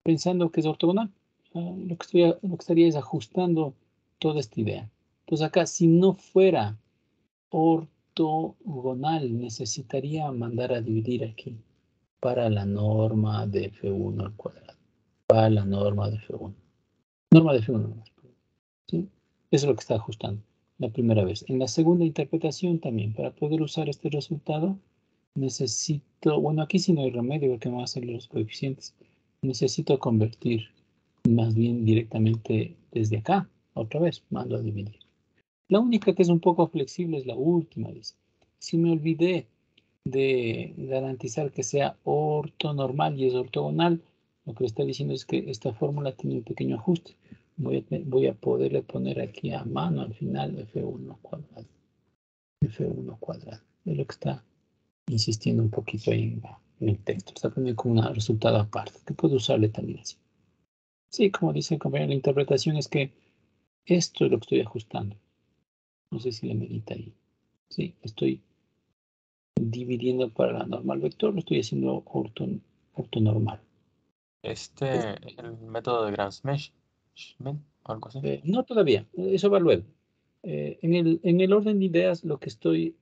pensando que es ortogonal. Lo que estaría es ajustando toda esta idea. Entonces, acá, si no fuera ortogonal, necesitaría mandar a dividir aquí para la norma de F1 al cuadrado. Para la norma de F1. Norma de F1 nomás, ¿sí? Eso es lo que está ajustando la primera vez. En la segunda interpretación también, para poder usar este resultado, necesito, bueno, aquí sí no hay remedio porque me va a hacer los coeficientes. Necesito convertir más bien directamente desde acá. Otra vez, mando a dividir. La única que es un poco flexible es la última, dice. Si me olvidé de garantizar que sea ortonormal y es ortogonal, lo que le está diciendo es que esta fórmula tiene un pequeño ajuste. Voy a poderle poner aquí a mano al final F1 cuadrado. F1 cuadrado. Es lo que está insistiendo un poquito ahí en el texto. Está poniendo como un resultado aparte, que puedo usarle también así. Sí, como dice el compañero, la interpretación es que esto es lo que estoy ajustando. No sé si le medita ahí. Sí, estoy dividiendo para la normal vector, lo estoy haciendo ortonormal. Este es el método de Gram-Schmidt, Schmidt, o algo así. No todavía, eso va luego. En el orden de ideas, lo que estoy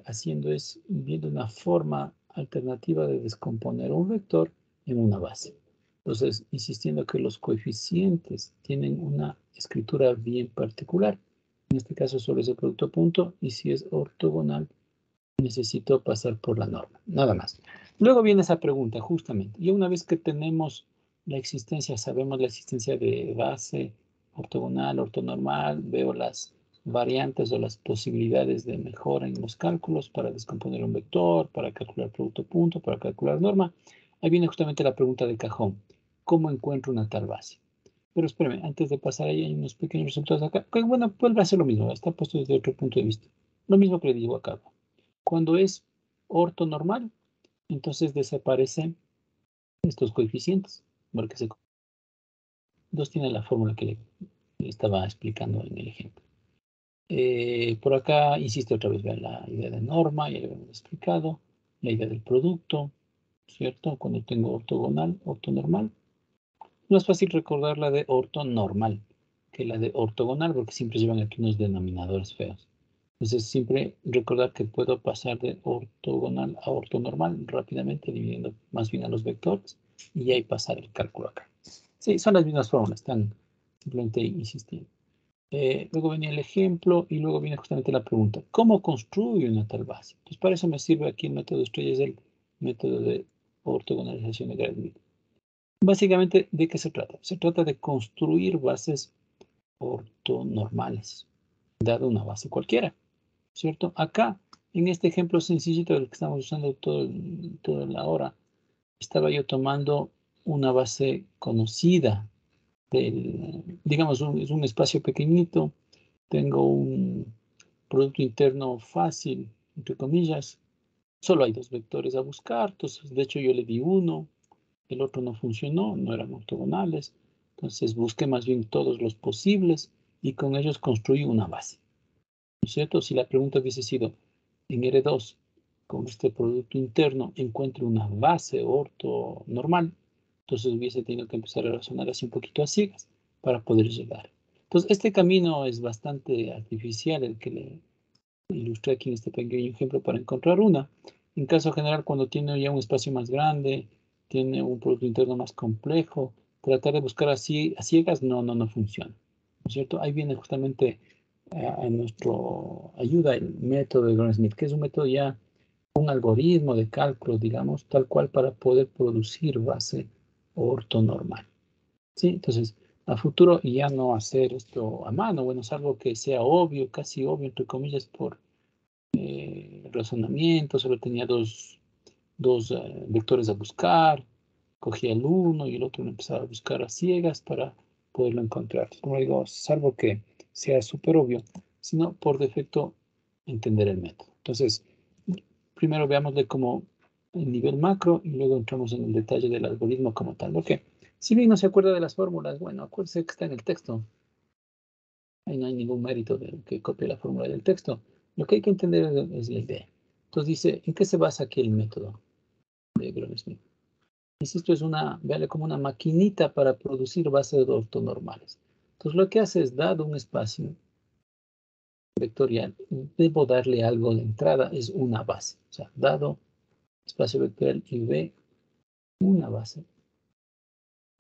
haciendo es viendo una forma alternativa de descomponer un vector en una base. Entonces, insistiendo que los coeficientes tienen una escritura bien particular. En este caso solo es el producto punto y si es ortogonal, necesito pasar por la norma, nada más. Luego viene esa pregunta, justamente. Y una vez que tenemos la existencia, sabemos la existencia de base, ortogonal, ortonormal, veo las variantes o las posibilidades de mejora en los cálculos para descomponer un vector, para calcular producto punto, para calcular norma. Ahí viene justamente la pregunta de cajón. ¿Cómo encuentro una tal base? Pero espérame, antes de pasar ahí hay unos pequeños resultados acá. Que bueno, vuelve a ser lo mismo, está puesto desde otro punto de vista. Lo mismo que le digo acá. Cuando es ortonormal, entonces desaparecen estos coeficientes, porque se 2 tiene la fórmula que le estaba explicando en el ejemplo. Por acá, insiste otra vez, vean la idea de norma, ya lo hemos explicado, la idea del producto, ¿cierto? Cuando tengo ortogonal, ortonormal, no es fácil recordar la de ortonormal que la de ortogonal, porque siempre llevan aquí unos denominadores feos. Entonces, siempre recordar que puedo pasar de ortogonal a ortonormal rápidamente, dividiendo más bien a los vectores, y ahí pasar el cálculo acá. Sí, son las mismas fórmulas, están simplemente insistiendo. Luego viene el ejemplo y luego viene justamente la pregunta, ¿cómo construyo una tal base? Pues para eso me sirve aquí el método estrella, es el método de ortogonalización de Gradient. Básicamente, ¿de qué se trata? Se trata de construir bases ortonormales, dado una base cualquiera, ¿cierto? Acá, en este ejemplo sencillito del que estamos usando toda la hora, estaba yo tomando una base conocida, digamos, es un espacio pequeñito, tengo un producto interno fácil, entre comillas, solo hay 2 vectores a buscar, entonces de hecho yo le di uno, el otro no funcionó, no eran ortogonales, entonces busqué más bien todos los posibles y con ellos construí una base, ¿no es cierto? Si la pregunta hubiese sido, en R2, con este producto interno encuentro una base ortonormal, entonces hubiese tenido que empezar a razonar así un poquito a ciegas para poder llegar. Entonces, este camino es bastante artificial, el que le ilustré aquí en este pequeño ejemplo para encontrar una. En caso general, cuando tiene ya un espacio más grande, tiene un producto interno más complejo, tratar de buscar así a ciegas no funciona, ¿no es cierto? Ahí viene justamente a nuestro ayuda el método de Gram-Schmidt, que es un método ya, un algoritmo de cálculo, digamos, tal cual para poder producir base ortonormal. ¿Sí? Entonces, a futuro ya no hacer esto a mano, bueno, es algo que sea obvio, casi obvio, entre comillas, por razonamiento, solo tenía dos vectores a buscar, cogía el uno y el otro lo empezaba a buscar a ciegas para poderlo encontrar. Como digo, salvo que sea súper obvio, sino por defecto entender el método. Entonces, primero veámosle como el nivel macro y luego entramos en el detalle del algoritmo como tal. Porque si bien no se acuerda de las fórmulas, bueno, acuérdese que está en el texto. Ahí no hay ningún mérito de que copie la fórmula del texto. Lo que hay que entender es la idea. Entonces dice, ¿en qué se basa aquí el método de Gram-Schmidt? Insisto, es véale como una maquinita para producir bases ortonormales. Entonces lo que hace es, dado un espacio vectorial, debo darle algo de entrada, es una base. O sea, dado espacio vectorial y B, una base.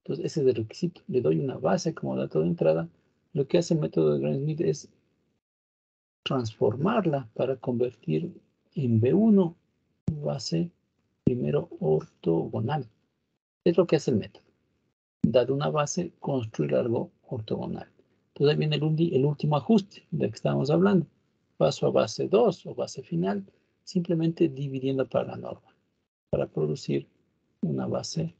Entonces ese es el requisito. Le doy una base como dato de entrada. Lo que hace el método de Gram-Schmidt es transformarla para convertir en B1 base primero ortogonal. Es lo que hace el método. Dado una base, construir algo ortogonal. Entonces ahí viene el último ajuste del que estábamos hablando. Paso a base 2 o base final, simplemente dividiendo para la norma, para producir una base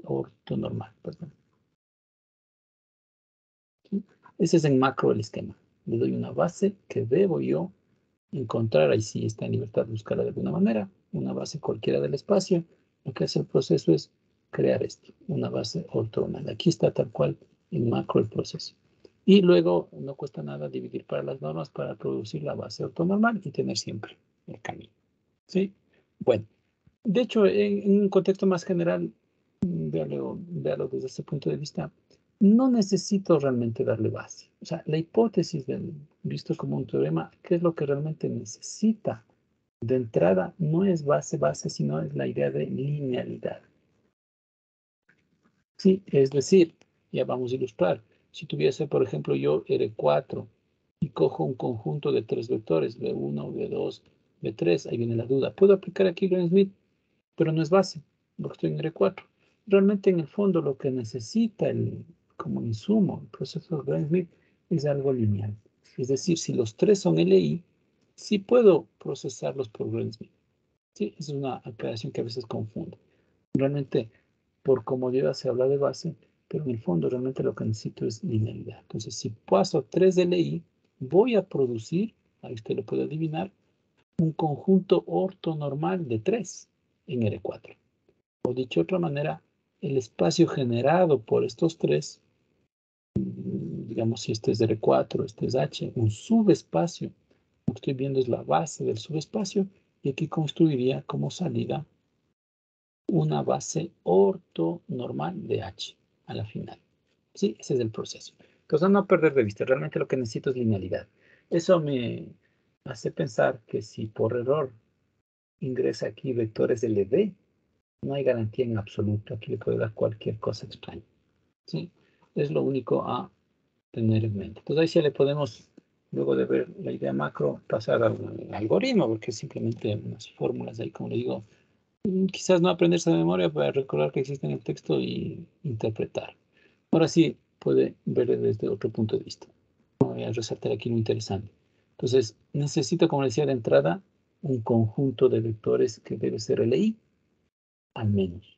ortonormal. Perdón. ¿Sí? Ese es en macro el esquema. Le doy una base que debo yo encontrar, ahí sí está en libertad de buscarla de alguna manera, una base cualquiera del espacio. Lo que hace el proceso es crear esto, una base ortogonal. Aquí está tal cual en macro el proceso. Y luego no cuesta nada dividir para las normas para producir la base ortonormal y tener siempre el camino. ¿Sí? Bueno, de hecho, en un contexto más general, véalo desde ese punto de vista, no necesito realmente darle base. O sea, la hipótesis visto como un teorema, ¿qué es lo que realmente necesita? De entrada, no es base, sino es la idea de linealidad. Sí, es decir, ya vamos a ilustrar. Si tuviese, por ejemplo, yo R4 y cojo un conjunto de 3 vectores, B1, B2, B3, ahí viene la duda. ¿Puedo aplicar aquí Gram-Schmidt? Pero no es base, porque estoy en R4. Realmente en el fondo lo que necesita como insumo el proceso de Gram-Schmidt es algo lineal. Es decir, si los 3 son LI, sí puedo procesarlos por Gram-Schmidt. Sí, es una aclaración que a veces confunde. Realmente, por comodidad se habla de base, pero en el fondo realmente lo que necesito es linealidad. Entonces, si paso 3 LI, voy a producir, ahí usted lo puede adivinar, un conjunto ortonormal de 3 en R4. O dicho de otra manera, el espacio generado por estos tres, digamos si este es R4, este es H, un subespacio, lo que estoy viendo es la base del subespacio, y aquí construiría como salida una base ortonormal de H a la final. Sí, ese es el proceso. Entonces, no perder de vista, realmente lo que necesito es linealidad. Eso me hace pensar que si por error ingresa aquí vectores LD, no hay garantía en absoluto. Aquí le puede dar cualquier cosa extraña. ¿Sí? Es lo único a tener en mente. Entonces ahí sí le podemos, luego de ver la idea macro, pasar al algoritmo, porque es simplemente unas fórmulas ahí, como le digo, quizás no aprenderse de memoria para recordar que existe en el texto y interpretar. Ahora sí puede ver desde otro punto de vista. Voy a resaltar aquí lo interesante. Entonces, necesito, como decía de entrada, un conjunto de vectores que debe ser LI, al menos.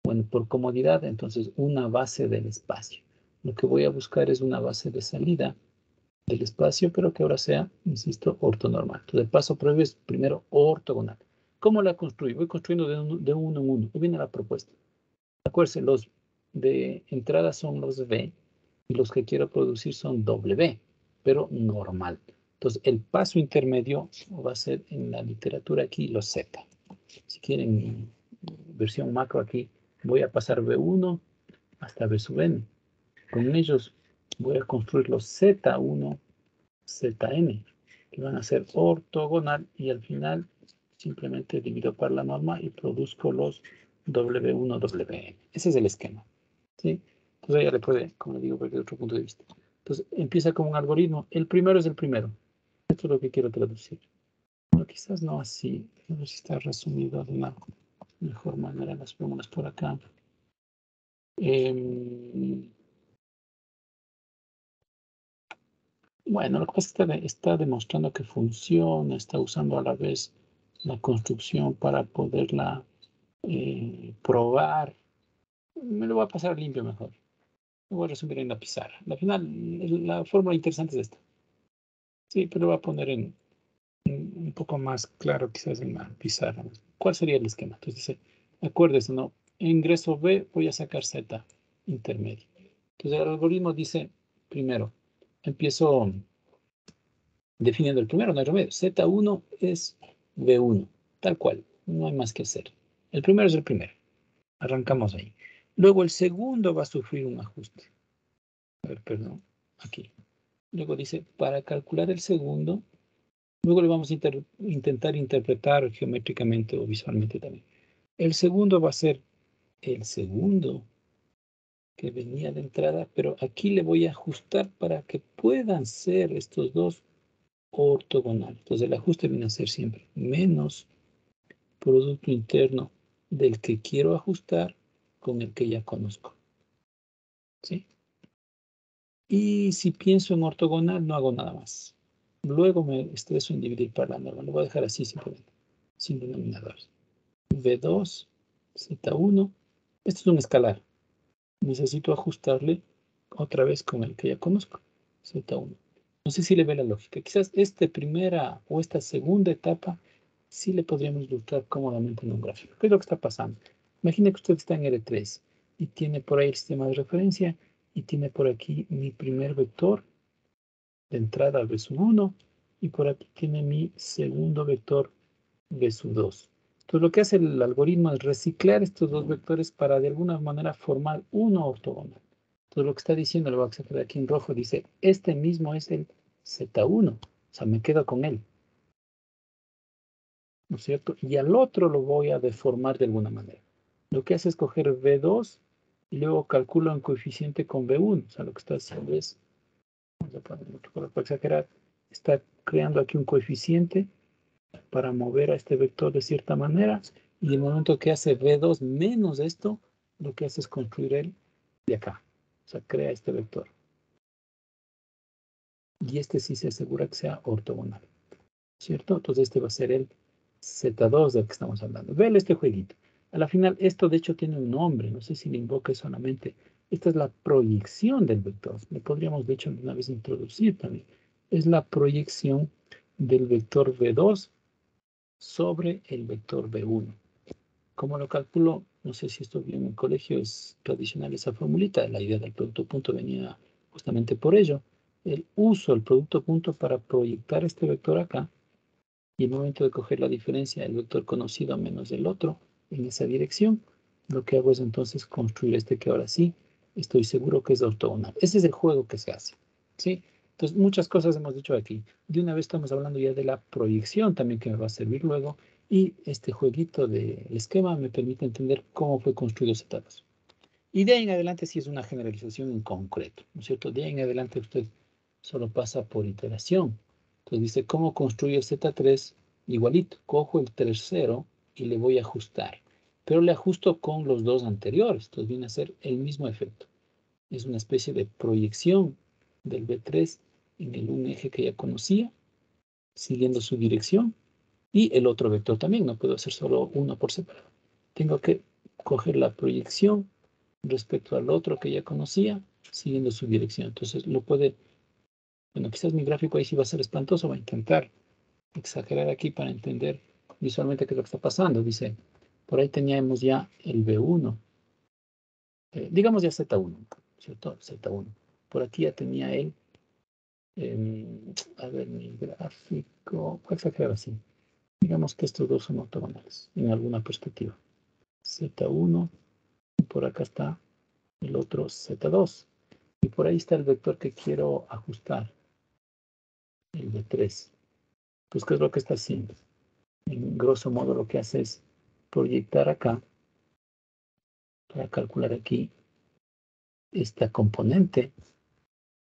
Bueno, por comodidad, entonces una base del espacio. Lo que voy a buscar es una base de salida del espacio, pero que ahora sea, insisto, ortonormal. Entonces, el paso previo es primero ortogonal. ¿Cómo la construyo? Voy construyendo de uno en uno. Ahí viene la propuesta. Acuérdense, los de entrada son los V y los que quiero producir son W, pero normal. Entonces, el paso intermedio va a ser en la literatura aquí los Z. Si quieren versión macro aquí, voy a pasar V1 hasta V sub n. Con ellos voy a construir los Z1, Zn, que van a ser ortogonal y al final simplemente divido por la norma y produzco los W1, Wn. Ese es el esquema. ¿Sí? Entonces ya le puede, como le digo, ver de otro punto de vista. Entonces empieza con un algoritmo. El primero es el primero. Esto es lo que quiero traducir. Bueno, quizás no así. No sé si está resumido de una mejor manera. Las fórmulas por acá. Bueno, lo que pasa es que está demostrando que funciona, está usando a la vez la construcción para poderla probar. Me lo voy a pasar limpio mejor. Lo voy a resumir en la pizarra. Al final, la fórmula interesante es esta. Sí, pero lo voy a poner en un poco más claro quizás en la pizarra. ¿Cuál sería el esquema? Entonces dice, acuérdese, ¿no? Ingreso B, voy a sacar Z intermedio. Entonces el algoritmo dice, primero, empiezo definiendo el primero, no hay remedio. Z1 es B1, tal cual, no hay más que hacer. El primero es el primero, arrancamos ahí. Luego el segundo va a sufrir un ajuste. A ver, perdón, aquí. Luego dice, para calcular el segundo, luego le vamos a intentar interpretar geométricamente o visualmente también. El segundo va a ser el segundo que venía de entrada, pero aquí le voy a ajustar para que puedan ser estos dos ortogonal. Entonces el ajuste viene a ser siempre menos producto interno del que quiero ajustar con el que ya conozco. ¿Sí? Y si pienso en ortogonal, no hago nada más. Luego me estreso en dividir por la norma. Lo voy a dejar así simplemente, sin denominadores. V2, Z1. Esto es un escalar. Necesito ajustarle otra vez con el que ya conozco, Z1. No sé si le ve la lógica. Quizás esta primera o esta segunda etapa sí le podríamos ilustrar cómodamente en un gráfico. ¿Qué es lo que está pasando? Imagine que usted está en R3 y tiene por ahí el sistema de referencia y tiene por aquí mi primer vector de entrada V sub 1 y por aquí tiene mi segundo vector V sub 2. Entonces lo que hace el algoritmo es reciclar estos dos vectores para de alguna manera formar uno ortogonal. Entonces lo que está diciendo, lo voy a sacar aquí en rojo, dice, este mismo es el Z1, o sea, me quedo con él, ¿no es cierto? Y al otro lo voy a deformar de alguna manera. Lo que hace es coger V2 y luego calculo un coeficiente con V1, o sea, lo que está haciendo es, vamos a poner otro color para exagerar, está creando aquí un coeficiente para mover a este vector de cierta manera, y el momento que hace V2 menos esto, lo que hace es construir el de acá, o sea, crea este vector. Y este sí se asegura que sea ortogonal, ¿cierto? Entonces este va a ser el Z2 del que estamos hablando. Vean este jueguito. A la final, esto de hecho tiene un nombre, no sé si le invoque solamente. Esta es la proyección del vector. Le podríamos de hecho una vez introducir también. Es la proyección del vector V2 sobre el vector B1. ¿Cómo lo calculo? No sé si esto en el colegio es tradicional esa formulita. La idea del producto punto venía justamente por ello. Uso el producto punto para proyectar este vector acá y el momento de coger la diferencia del vector conocido menos del otro en esa dirección, lo que hago es entonces construir este que ahora sí estoy seguro que es ortogonal. Ese es el juego que se hace, ¿sí? Entonces, muchas cosas hemos dicho aquí. De una vez estamos hablando ya de la proyección también que me va a servir luego, y este jueguito del esquema me permite entender cómo fue construido Z2. Y de ahí en adelante sí es una generalización en concreto, ¿no es cierto? De ahí en adelante usted solo pasa por iteración. Entonces dice, ¿cómo construir Z3? Igualito, cojo el tercero y le voy a ajustar. Pero le ajusto con los dos anteriores. Entonces viene a ser el mismo efecto. Es una especie de proyección del B3 en un eje que ya conocía, siguiendo su dirección. Y el otro vector también, no puedo hacer solo uno por separado. Tengo que coger la proyección respecto al otro que ya conocía, siguiendo su dirección. Entonces lo puede, bueno, quizás mi gráfico ahí sí va a ser espantoso, va a intentar exagerar aquí para entender visualmente qué es lo que está pasando. Dice, por ahí teníamos ya el B1, digamos ya Z1, ¿cierto? Z1. Por aquí ya tenía él, a ver, mi gráfico, voy a exagerar así. Digamos que estos dos son ortogonales en alguna perspectiva. Z1, y por acá está el otro Z2. Y por ahí está el vector que quiero ajustar, el B3. Pues, ¿qué es lo que está haciendo? En grosso modo, lo que hace es proyectar acá, para calcular aquí esta componente.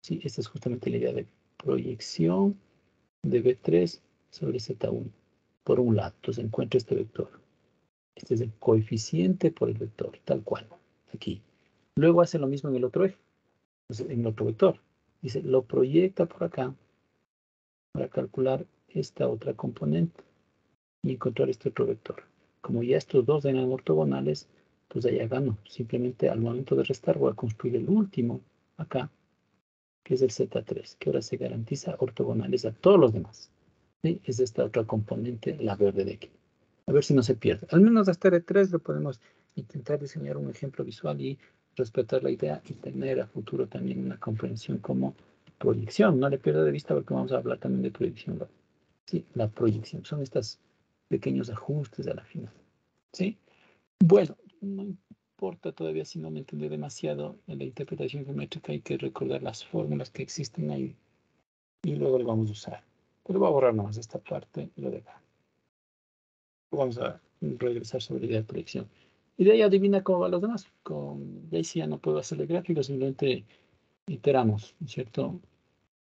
Sí, esta es justamente la idea de proyección de B3 sobre Z1. Por un lado, entonces encuentro este vector. Este es el coeficiente por el vector, tal cual, aquí. Luego hace lo mismo en el otro eje, entonces, en el otro vector. Dice, lo proyecta por acá para calcular esta otra componente y encontrar este otro vector. Como ya estos dos eran ortogonales, pues allá gano. Simplemente al momento de restar voy a construir el último acá, que es el Z3, que ahora se garantiza ortogonales a todos los demás. ¿Sí? Es esta otra componente, la verde de aquí. A ver si no se pierde. Al menos hasta el 3 lo podemos intentar diseñar un ejemplo visual y respetar la idea y tener a futuro también una comprensión como proyección. No le pierda de vista porque vamos a hablar también de proyección. Sí, la proyección. Son estos pequeños ajustes a la final. ¿Sí? Bueno, no importa todavía si no me entiende demasiado en la interpretación geométrica. Hay que recordar las fórmulas que existen ahí y luego lo vamos a usar. Pero voy a borrar nomás esta parte y lo de acá. Vamos a regresar sobre la idea de proyección. Y de ahí adivina cómo van los demás. De ahí sí ya no puedo hacerle gráficos, simplemente iteramos, ¿cierto?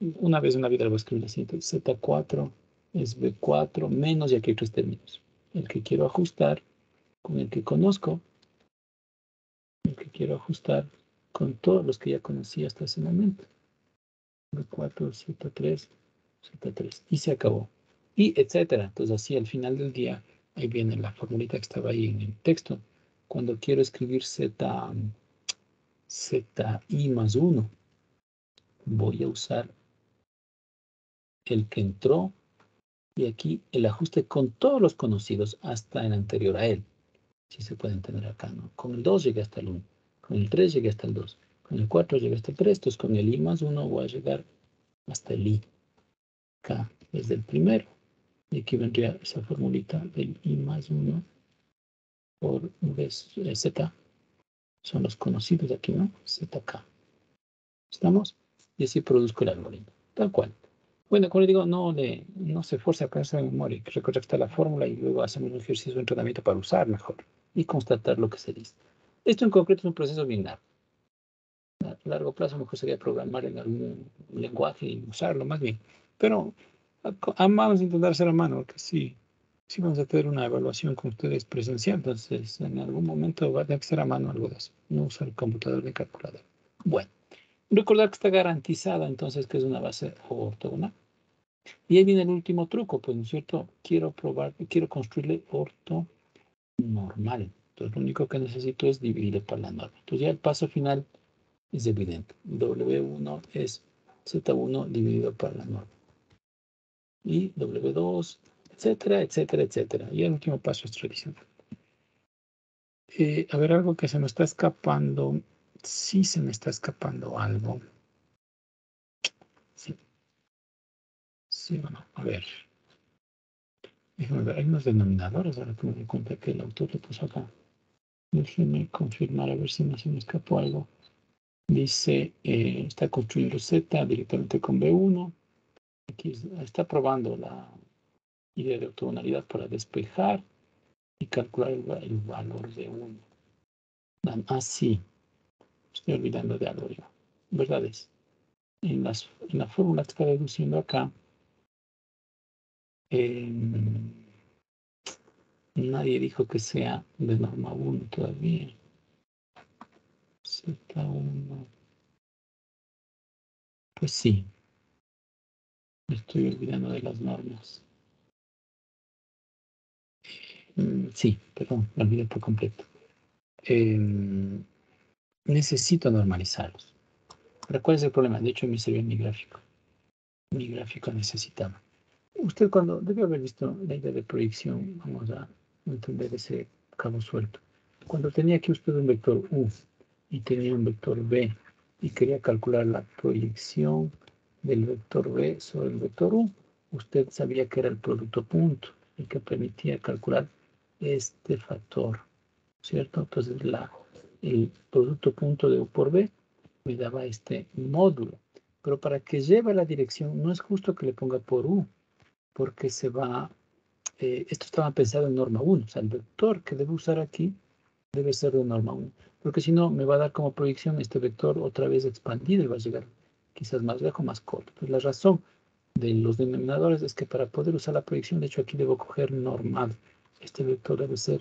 Una vez en la vida lo voy a escribir así. Entonces, Z4 es B4 menos, y aquí hay tres términos. El que quiero ajustar con el que conozco, el que quiero ajustar con todos los que ya conocí hasta ese momento. B4, Z3, Z3. Y se acabó. Y etcétera. Entonces así al final del día, ahí viene la formulita que estaba ahí en el texto. Cuando quiero escribir ZI más 1, voy a usar el que entró y aquí el ajuste con todos los conocidos hasta el anterior a él. Si se puede entender acá, ¿no? Con el 2 llegué hasta el 1, con el 3 llegué hasta el 2, con el 4 llegué hasta el 3, entonces con el I más 1 voy a llegar hasta el I. Acá desde el primero. Y aquí vendría esa formulita del I más 1 por Z. Son los conocidos de aquí, ¿no? ZK. ¿Estamos? Y así produzco el algoritmo. Tal cual. Bueno, como le digo, no se esfuerce a aprender de memoria. Hay que recordar que está la fórmula y luego hacemos un ejercicio de entrenamiento para usar mejor y constatar lo que se dice. Esto en concreto es un proceso bien largo. A largo plazo mejor sería programar en algún lenguaje y usarlo más bien. Pero vamos a intentar hacer a mano, porque sí vamos a tener una evaluación con ustedes presencial, entonces en algún momento va a tener que ser a mano algo de eso, no usar el computador de calculadora. Bueno, recordar que está garantizada entonces que es una base ortogonal. Y ahí viene el último truco, pues, ¿no es cierto? Quiero construirle orto normal. Entonces lo único que necesito es dividir por la norma. Entonces ya el paso final es evidente. W1 es Z1 dividido por la norma. Y W2 etcétera, etcétera, etcétera. Y el último paso es tradicional. A ver, algo que se me está escapando. Sí se me está escapando algo. Sí, sí o no. A ver. Déjame ver. Hay unos denominadores. Ahora que me doy cuenta que el autor le puso acá. Déjeme confirmar a ver si no se me escapó algo. Dice, está construyendo Z directamente con B1. Aquí está probando la idea de ortogonalidad para despejar y calcular el valor de 1. Ah, sí. Estoy olvidando de algo yo. ¿Verdad es? En la fórmula que está deduciendo acá, nadie dijo que sea de norma 1 todavía. Z1. Pues sí, me estoy olvidando de las normas. Sí, perdón, me olvidé por completo. Necesito normalizarlos. Ahora, ¿cuál es el problema? De hecho, me sirvió en mi gráfico. Mi gráfico necesitaba. Usted cuando debe haber visto la idea de proyección, vamos a entender ese cabo suelto. Cuando tenía aquí usted un vector U y tenía un vector B y quería calcular la proyección del vector B sobre el vector U, usted sabía que era el producto punto el que permitía calcular este factor, ¿cierto? Entonces el producto punto de U por B me daba este módulo. Pero para que lleve la dirección, no es justo que le ponga por U, porque esto estaba pensado en norma 1, o sea, el vector que debo usar aquí debe ser de norma 1, porque si no me va a dar como proyección este vector otra vez expandido y va a llegar quizás más lejos, más corto. Pues la razón de los denominadores es que para poder usar la proyección, de hecho aquí debo coger normal. Este vector debe ser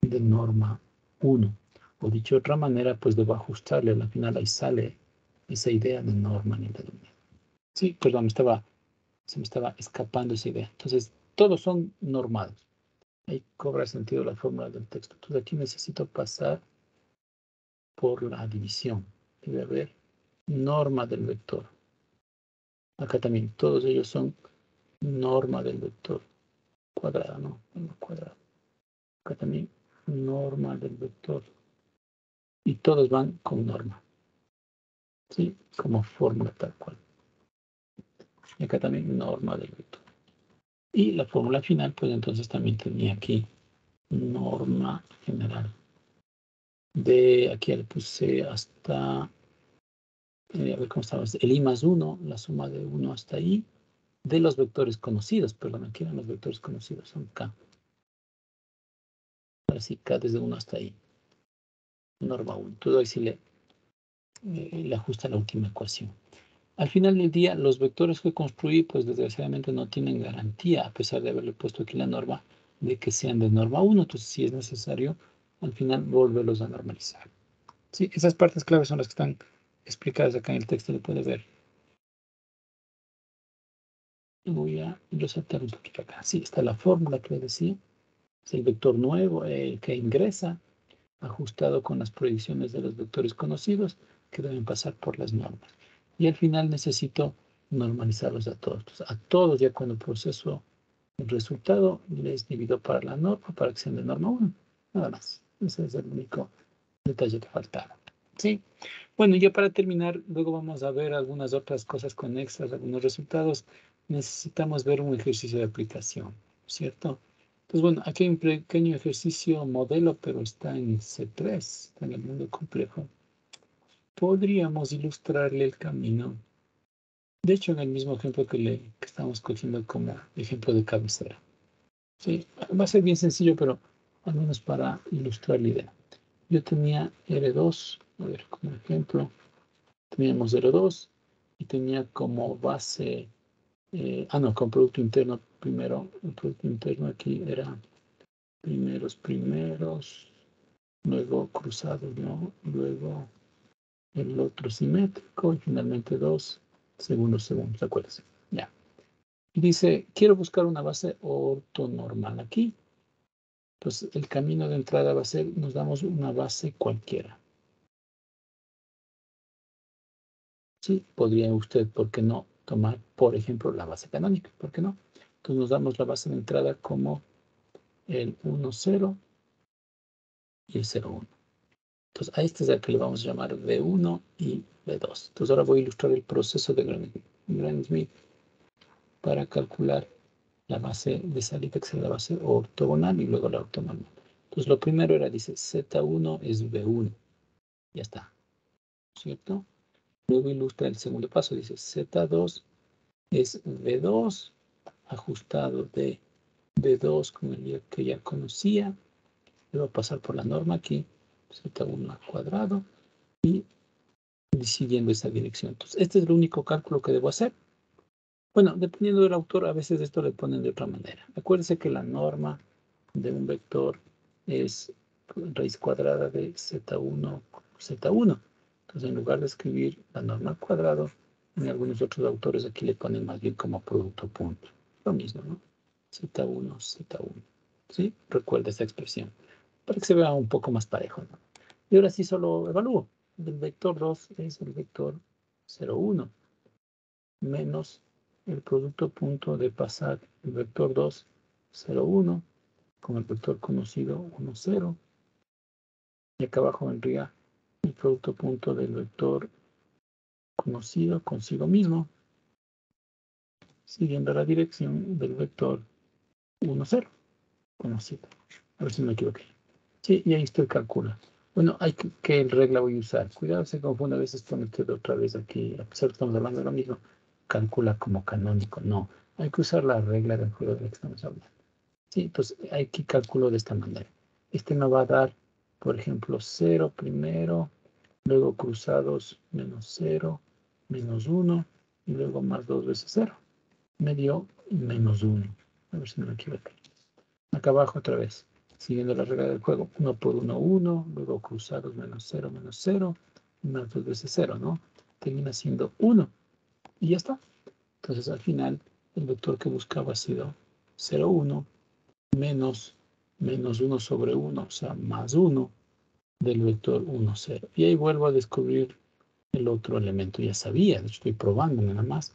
de norma 1. O dicho de otra manera, pues debo ajustarle, al final ahí sale esa idea de norma en el denominador. Sí, perdón, se me estaba escapando esa idea. Entonces, todos son normados. Ahí cobra sentido la fórmula del texto. Entonces, aquí necesito pasar por la división. Debe haber norma del vector. Acá también, todos ellos son norma del vector cuadrado, ¿no? Cuadrado. Acá también, norma del vector. Y todos van con norma. ¿Sí? Como fórmula tal cual. Y acá también norma del vector. Y la fórmula final, pues entonces también tenía aquí norma general. De aquí le puse hasta, a ver cómo estamos, el i más 1, la suma de 1 hasta i, de los vectores conocidos, perdón, aquí eran los vectores conocidos, son k. Ahora sí, k desde 1 hasta i, norma 1. Todo ahí sí le ajusta la última ecuación. Al final del día, los vectores que construí, pues desgraciadamente no tienen garantía, a pesar de haberle puesto aquí la norma, de que sean de norma 1. Entonces, si es necesario, al final volverlos a normalizar. Sí, esas partes claves son las que están explicadas acá en el texto, lo puede ver. Voy a resaltar un poquito acá. Sí, está la fórmula que le decía. Es el vector nuevo, el que ingresa, ajustado con las proyecciones de los vectores conocidos que deben pasar por las normas. Y al final necesito normalizarlos a todos. Entonces, a todos ya cuando proceso el resultado, les divido para la norma, para que sean de norma 1. Nada más. Ese es el único detalle que faltaba. Sí. Bueno, ya para terminar, luego vamos a ver algunas otras cosas conexas, algunos resultados. Necesitamos ver un ejercicio de aplicación, ¿cierto? Pues bueno, aquí hay un pequeño ejercicio modelo, pero está en C3, está en el mundo complejo. Podríamos ilustrarle el camino. De hecho, en el mismo ejemplo que estamos cogiendo como ejemplo de cabecera. Sí, va a ser bien sencillo, pero al menos para ilustrar la idea. Yo tenía R2, a ver, como ejemplo, teníamos R2 y tenía como base, no, con Producto Interno primero, el Producto Interno aquí era primeros, luego cruzados, ¿no? Luego el otro simétrico y finalmente segundos, acuérdense. Ya. Y dice, quiero buscar una base ortonormal aquí. Pues el camino de entrada va a ser, nos damos una base cualquiera. Sí, podría usted, ¿por qué no? Tomar, por ejemplo, la base canónica, ¿por qué no? Entonces nos damos la base de entrada como el 1, 0 y el 0, 1. Entonces a este es al que le vamos a llamar B1 y B2. Entonces ahora voy a ilustrar el proceso de Gram-Schmidt para calcular la base de salida, que será la base ortogonal y luego la ortonormal. Entonces lo primero era, dice, Z1 es B1. Ya está, ¿cierto? Luego ilustra el segundo paso, dice Z2 es B2, ajustado de B2 con el que ya conocía. Le voy a pasar por la norma aquí, Z1 al cuadrado, y siguiendo esa dirección. Entonces, este es el único cálculo que debo hacer. Bueno, dependiendo del autor, a veces esto le ponen de otra manera. Acuérdense que la norma de un vector es raíz cuadrada de Z1, Z1. Entonces, en lugar de escribir la norma al cuadrado, en algunos otros autores aquí le ponen más bien como producto punto. Lo mismo, ¿no? Z1, Z1. ¿Sí? Recuerda esta expresión. Para que se vea un poco más parejo, ¿no? Y ahora sí solo evalúo. El vector 2 es el vector 0, 1 menos el producto punto de pasar el vector 2, 0, 1 con el vector conocido 1, 0. Y acá abajo vendría el producto punto del vector conocido consigo mismo, siguiendo la dirección del vector 1, 0 conocido. A ver si no me equivoqué. Sí, y ahí estoy calculando. Bueno, ¿qué regla voy a usar? Cuidado, se confunde a veces con usted otra vez aquí, a pesar de que estamos hablando de lo mismo, calcula como canónico. No, hay que usar la regla del juego de la que estamos hablando. Sí, entonces aquí calculo de esta manera. Este me va a dar, por ejemplo, 0 primero, luego cruzados menos 0, menos 1, y luego más 2 veces 0. Me dio menos 1. A ver si no me equivoco. Acá abajo otra vez, siguiendo la regla del juego. 1 por 1, 1, luego cruzados menos 0, y más 2 veces 0, ¿no? Termina siendo 1. Y ya está. Entonces al final el vector que buscaba ha sido 0, 1 menos 1 sobre 1, o sea, más 1 del vector 1, 0. Y ahí vuelvo a descubrir el otro elemento. Ya sabía, de hecho estoy probando nada más,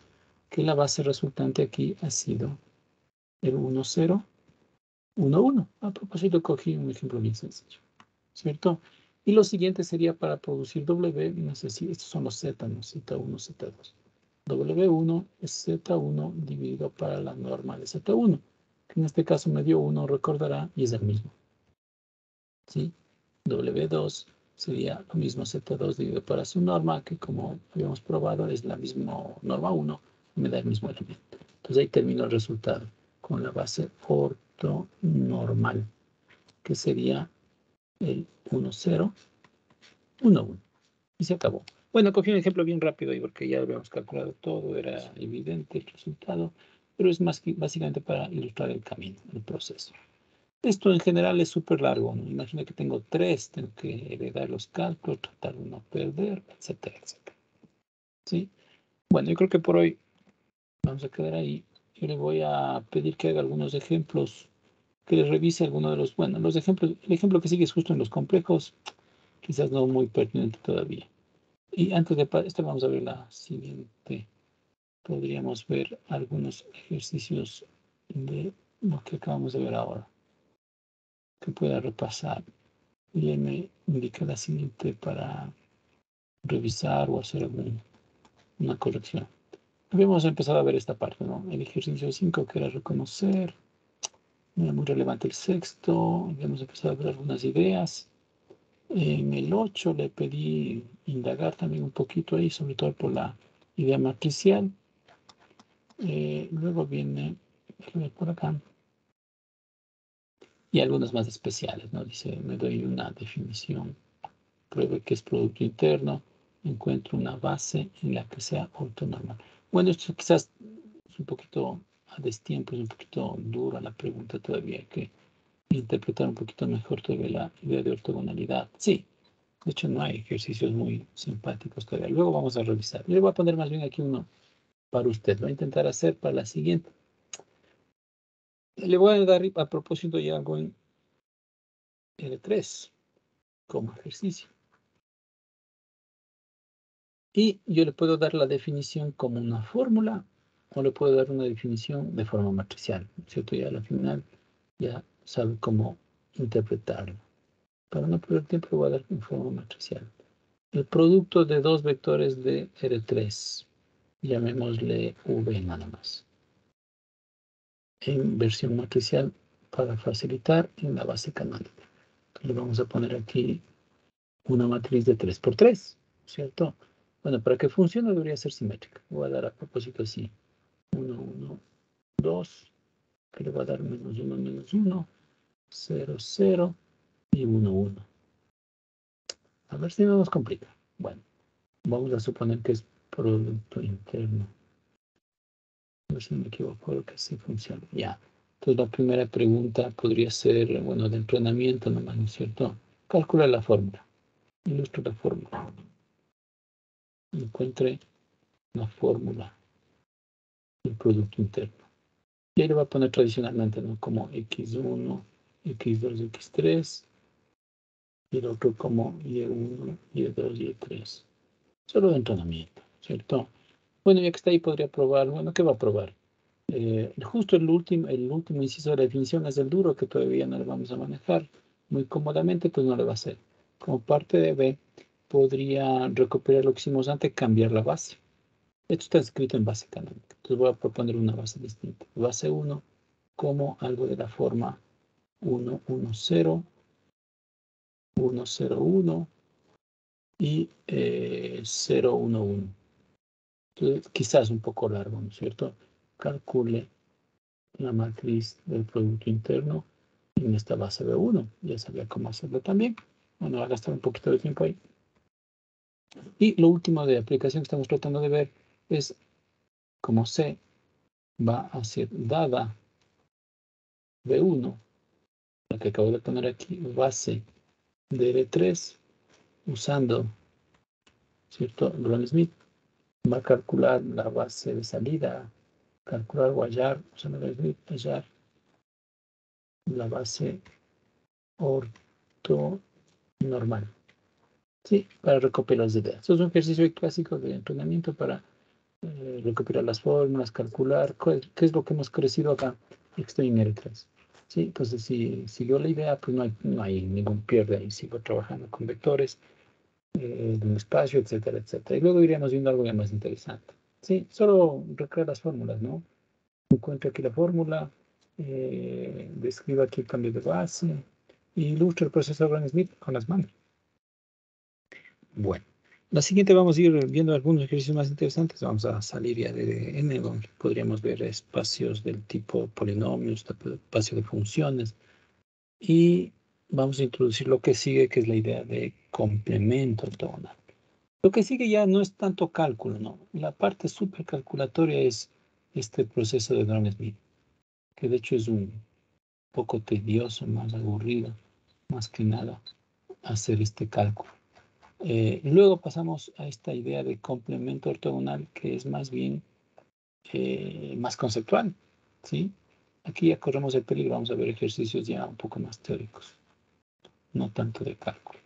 que la base resultante aquí ha sido el 1, 0, 1, 1. A propósito, cogí un ejemplo bien sencillo, ¿cierto? Y lo siguiente sería para producir W, no sé si estos son los Z, ¿no? Z1, Z2. W1 es Z1 dividido para la norma de Z1, que en este caso me dio 1, recordará, y es el mismo. ¿Sí? W2 sería lo mismo Z2 dividido para su norma, que como habíamos probado es la misma norma 1, me da el mismo elemento. Entonces ahí termino el resultado con la base ortonormal, que sería el 1, 0, 1, 1. Y se acabó. Bueno, cogí un ejemplo bien rápido ahí porque ya habíamos calculado todo, era evidente el resultado, pero es más que básicamente para ilustrar el camino, el proceso. Esto en general es súper largo, ¿no? Imagina que tengo 3, tengo que heredar los cálculos, tratar de no perder, etcétera, etcétera. ¿Sí? Bueno, yo creo que por hoy vamos a quedar ahí. Yo le voy a pedir que haga algunos ejemplos, que le revise alguno de los, bueno, los ejemplos, el ejemplo que sigue es justo en los complejos, quizás no muy pertinente todavía. Y antes de esto vamos a ver la siguiente. Podríamos ver algunos ejercicios de lo que acabamos de ver ahora, que pueda repasar. Y él me indica la siguiente para revisar o hacer una corrección. Habíamos empezado a ver esta parte, ¿no? El ejercicio 5 que era reconocer. No era muy relevante el sexto. Habíamos empezado a ver algunas ideas. En el 8 le pedí indagar también un poquito ahí, sobre todo por la idea matricial. Luego viene por acá. Y algunas más especiales, ¿no? Dice, me doy una definición. Pruebe que es producto interno. Encuentro una base en la que sea ortonormal. Bueno, esto quizás es un poquito a destiempo, es un poquito dura la pregunta todavía. Hay que interpretar un poquito mejor todavía la idea de ortogonalidad. Sí, de hecho no hay ejercicios muy simpáticos todavía. Luego vamos a revisar. Le voy a poner más bien aquí uno para usted. Lo voy a intentar hacer para la siguiente. Le voy a dar a propósito ya algo en L3 como ejercicio. Y yo le puedo dar la definición como una fórmula o le puedo dar una definición de forma matricial, ¿cierto? Ya al final ya sabe cómo interpretarlo. Para no perder tiempo, le voy a dar en forma matricial. El producto de dos vectores de R3, llamémosle V nada más. En versión matricial para facilitar en la base canónica. Le vamos a poner aquí una matriz de 3 por 3, ¿cierto? Bueno, para que funcione debería ser simétrica. Voy a dar a propósito así. 1, 1, 2, que le va a dar menos 1, menos 1, 0, 0 y 1, 1. A ver si no nos complica. Bueno, vamos a suponer que es producto interno. A ver si no me equivoco, lo que así funciona. Ya. Entonces la primera pregunta podría ser, bueno, de entrenamiento nomás, ¿no es cierto? Calcula la fórmula. Ilustra la fórmula. Encuentre la fórmula del producto interno. Y ahí le va a poner tradicionalmente, ¿no? Como x1, x2, x3. Y el otro como y1, y2, y3. Solo de entrenamiento, ¿cierto? Bueno, ya que está ahí, podría probar. Bueno, ¿qué va a probar? Justo el último inciso de la definición es el duro, que todavía no le vamos a manejar muy cómodamente, pues no le va a hacer. Como parte de B, podría recuperar lo que hicimos antes, cambiar la base. Esto está escrito en base canónica. Entonces voy a proponer una base distinta. Base 1 como algo de la forma 1, 1, 0, 1, 0, 1 y 0, 1, 1. Entonces, quizás un poco largo, ¿no es cierto? Calcule la matriz del producto interno en esta base B1. Ya sabía cómo hacerlo también. Bueno, va a gastar un poquito de tiempo ahí. Y lo último de aplicación que estamos tratando de ver es cómo C va a ser dada B1, la que acabo de poner aquí, base de R3, usando, ¿cierto? Gram-Schmidt va a calcular la base de salida, calcular o hallar, usando Gram-Schmidt, hallar la base ortonormal. Sí, para recopilar las ideas. Eso es un ejercicio clásico de entrenamiento para recopilar las fórmulas, calcular qué es lo que hemos crecido acá. Estoy en R3. Sí, entonces si siguió la idea, pues no hay ningún pierde ahí. Sigo trabajando con vectores de un espacio, etcétera, etcétera. Y luego iríamos viendo algo ya más interesante. Sí, solo recrear las fórmulas, ¿no? Encuentre aquí la fórmula, describa aquí el cambio de base y ilustre el proceso de Gram-Schmidt con las manos. Bueno, la siguiente vamos a ir viendo algunos ejercicios más interesantes. Vamos a salir ya de N, donde podríamos ver espacios del tipo polinomios, espacio de funciones. Y vamos a introducir lo que sigue, que es la idea de complemento ortogonal. Lo que sigue ya no es tanto cálculo, ¿no? La parte supercalculatoria es este proceso de Gram-Schmidt, que de hecho es un poco tedioso, más aburrido, más que nada, hacer este cálculo. Luego pasamos a esta idea de complemento ortogonal, que es más bien más conceptual, ¿sí? Aquí ya corremos el peligro, vamos a ver ejercicios ya un poco más teóricos, no tanto de cálculo.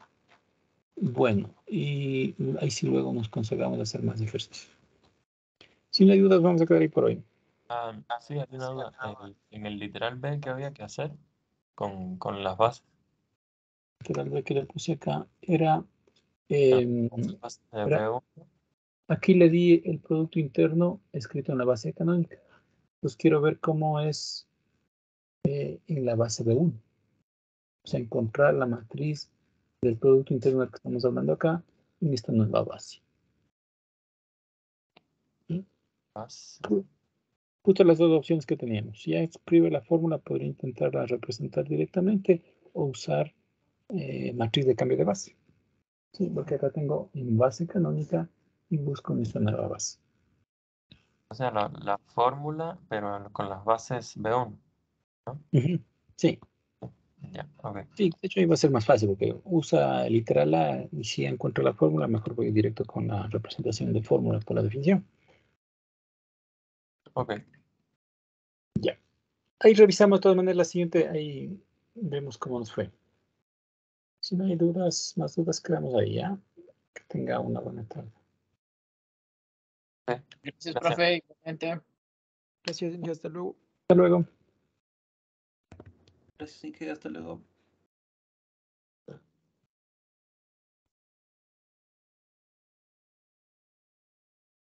Bueno, y ahí sí luego nos consagramos a hacer más ejercicios. Si no hay dudas, vamos a quedar ahí por hoy. Sí, hay una duda. En el literal B, ¿qué había que hacer con las bases? Tal vez que le puse acá era, Las eh, bases de era, B1. aquí le di el producto interno escrito en la base canónica. Pues quiero ver cómo es en la base B1. O sea, encontrar la matriz del producto interno del que estamos hablando acá en esta nueva base. ¿Sí? Base. Justo las dos opciones que teníamos. Si ya escribe la fórmula, podría intentarla representar directamente o usar matriz de cambio de base. Sí, porque acá tengo en base canónica y busco en esta nueva base. O sea, la fórmula, pero con las bases B1, ¿no? Ujú. Sí, Ya, ok. sí, de hecho ahí va a ser más fácil porque usa literal A y si encuentro la fórmula, mejor voy directo con la representación de fórmula por la definición. Ok. Ya. Ahí revisamos de todas maneras la siguiente, ahí vemos cómo nos fue. Si no hay dudas, más dudas, quedamos ahí, ¿ya? Que tenga una buena tarde. Ok. Gracias, Gracias. profe. Igualmente. Gracias y hasta luego. Hasta luego. Gracias, Inge, hasta luego.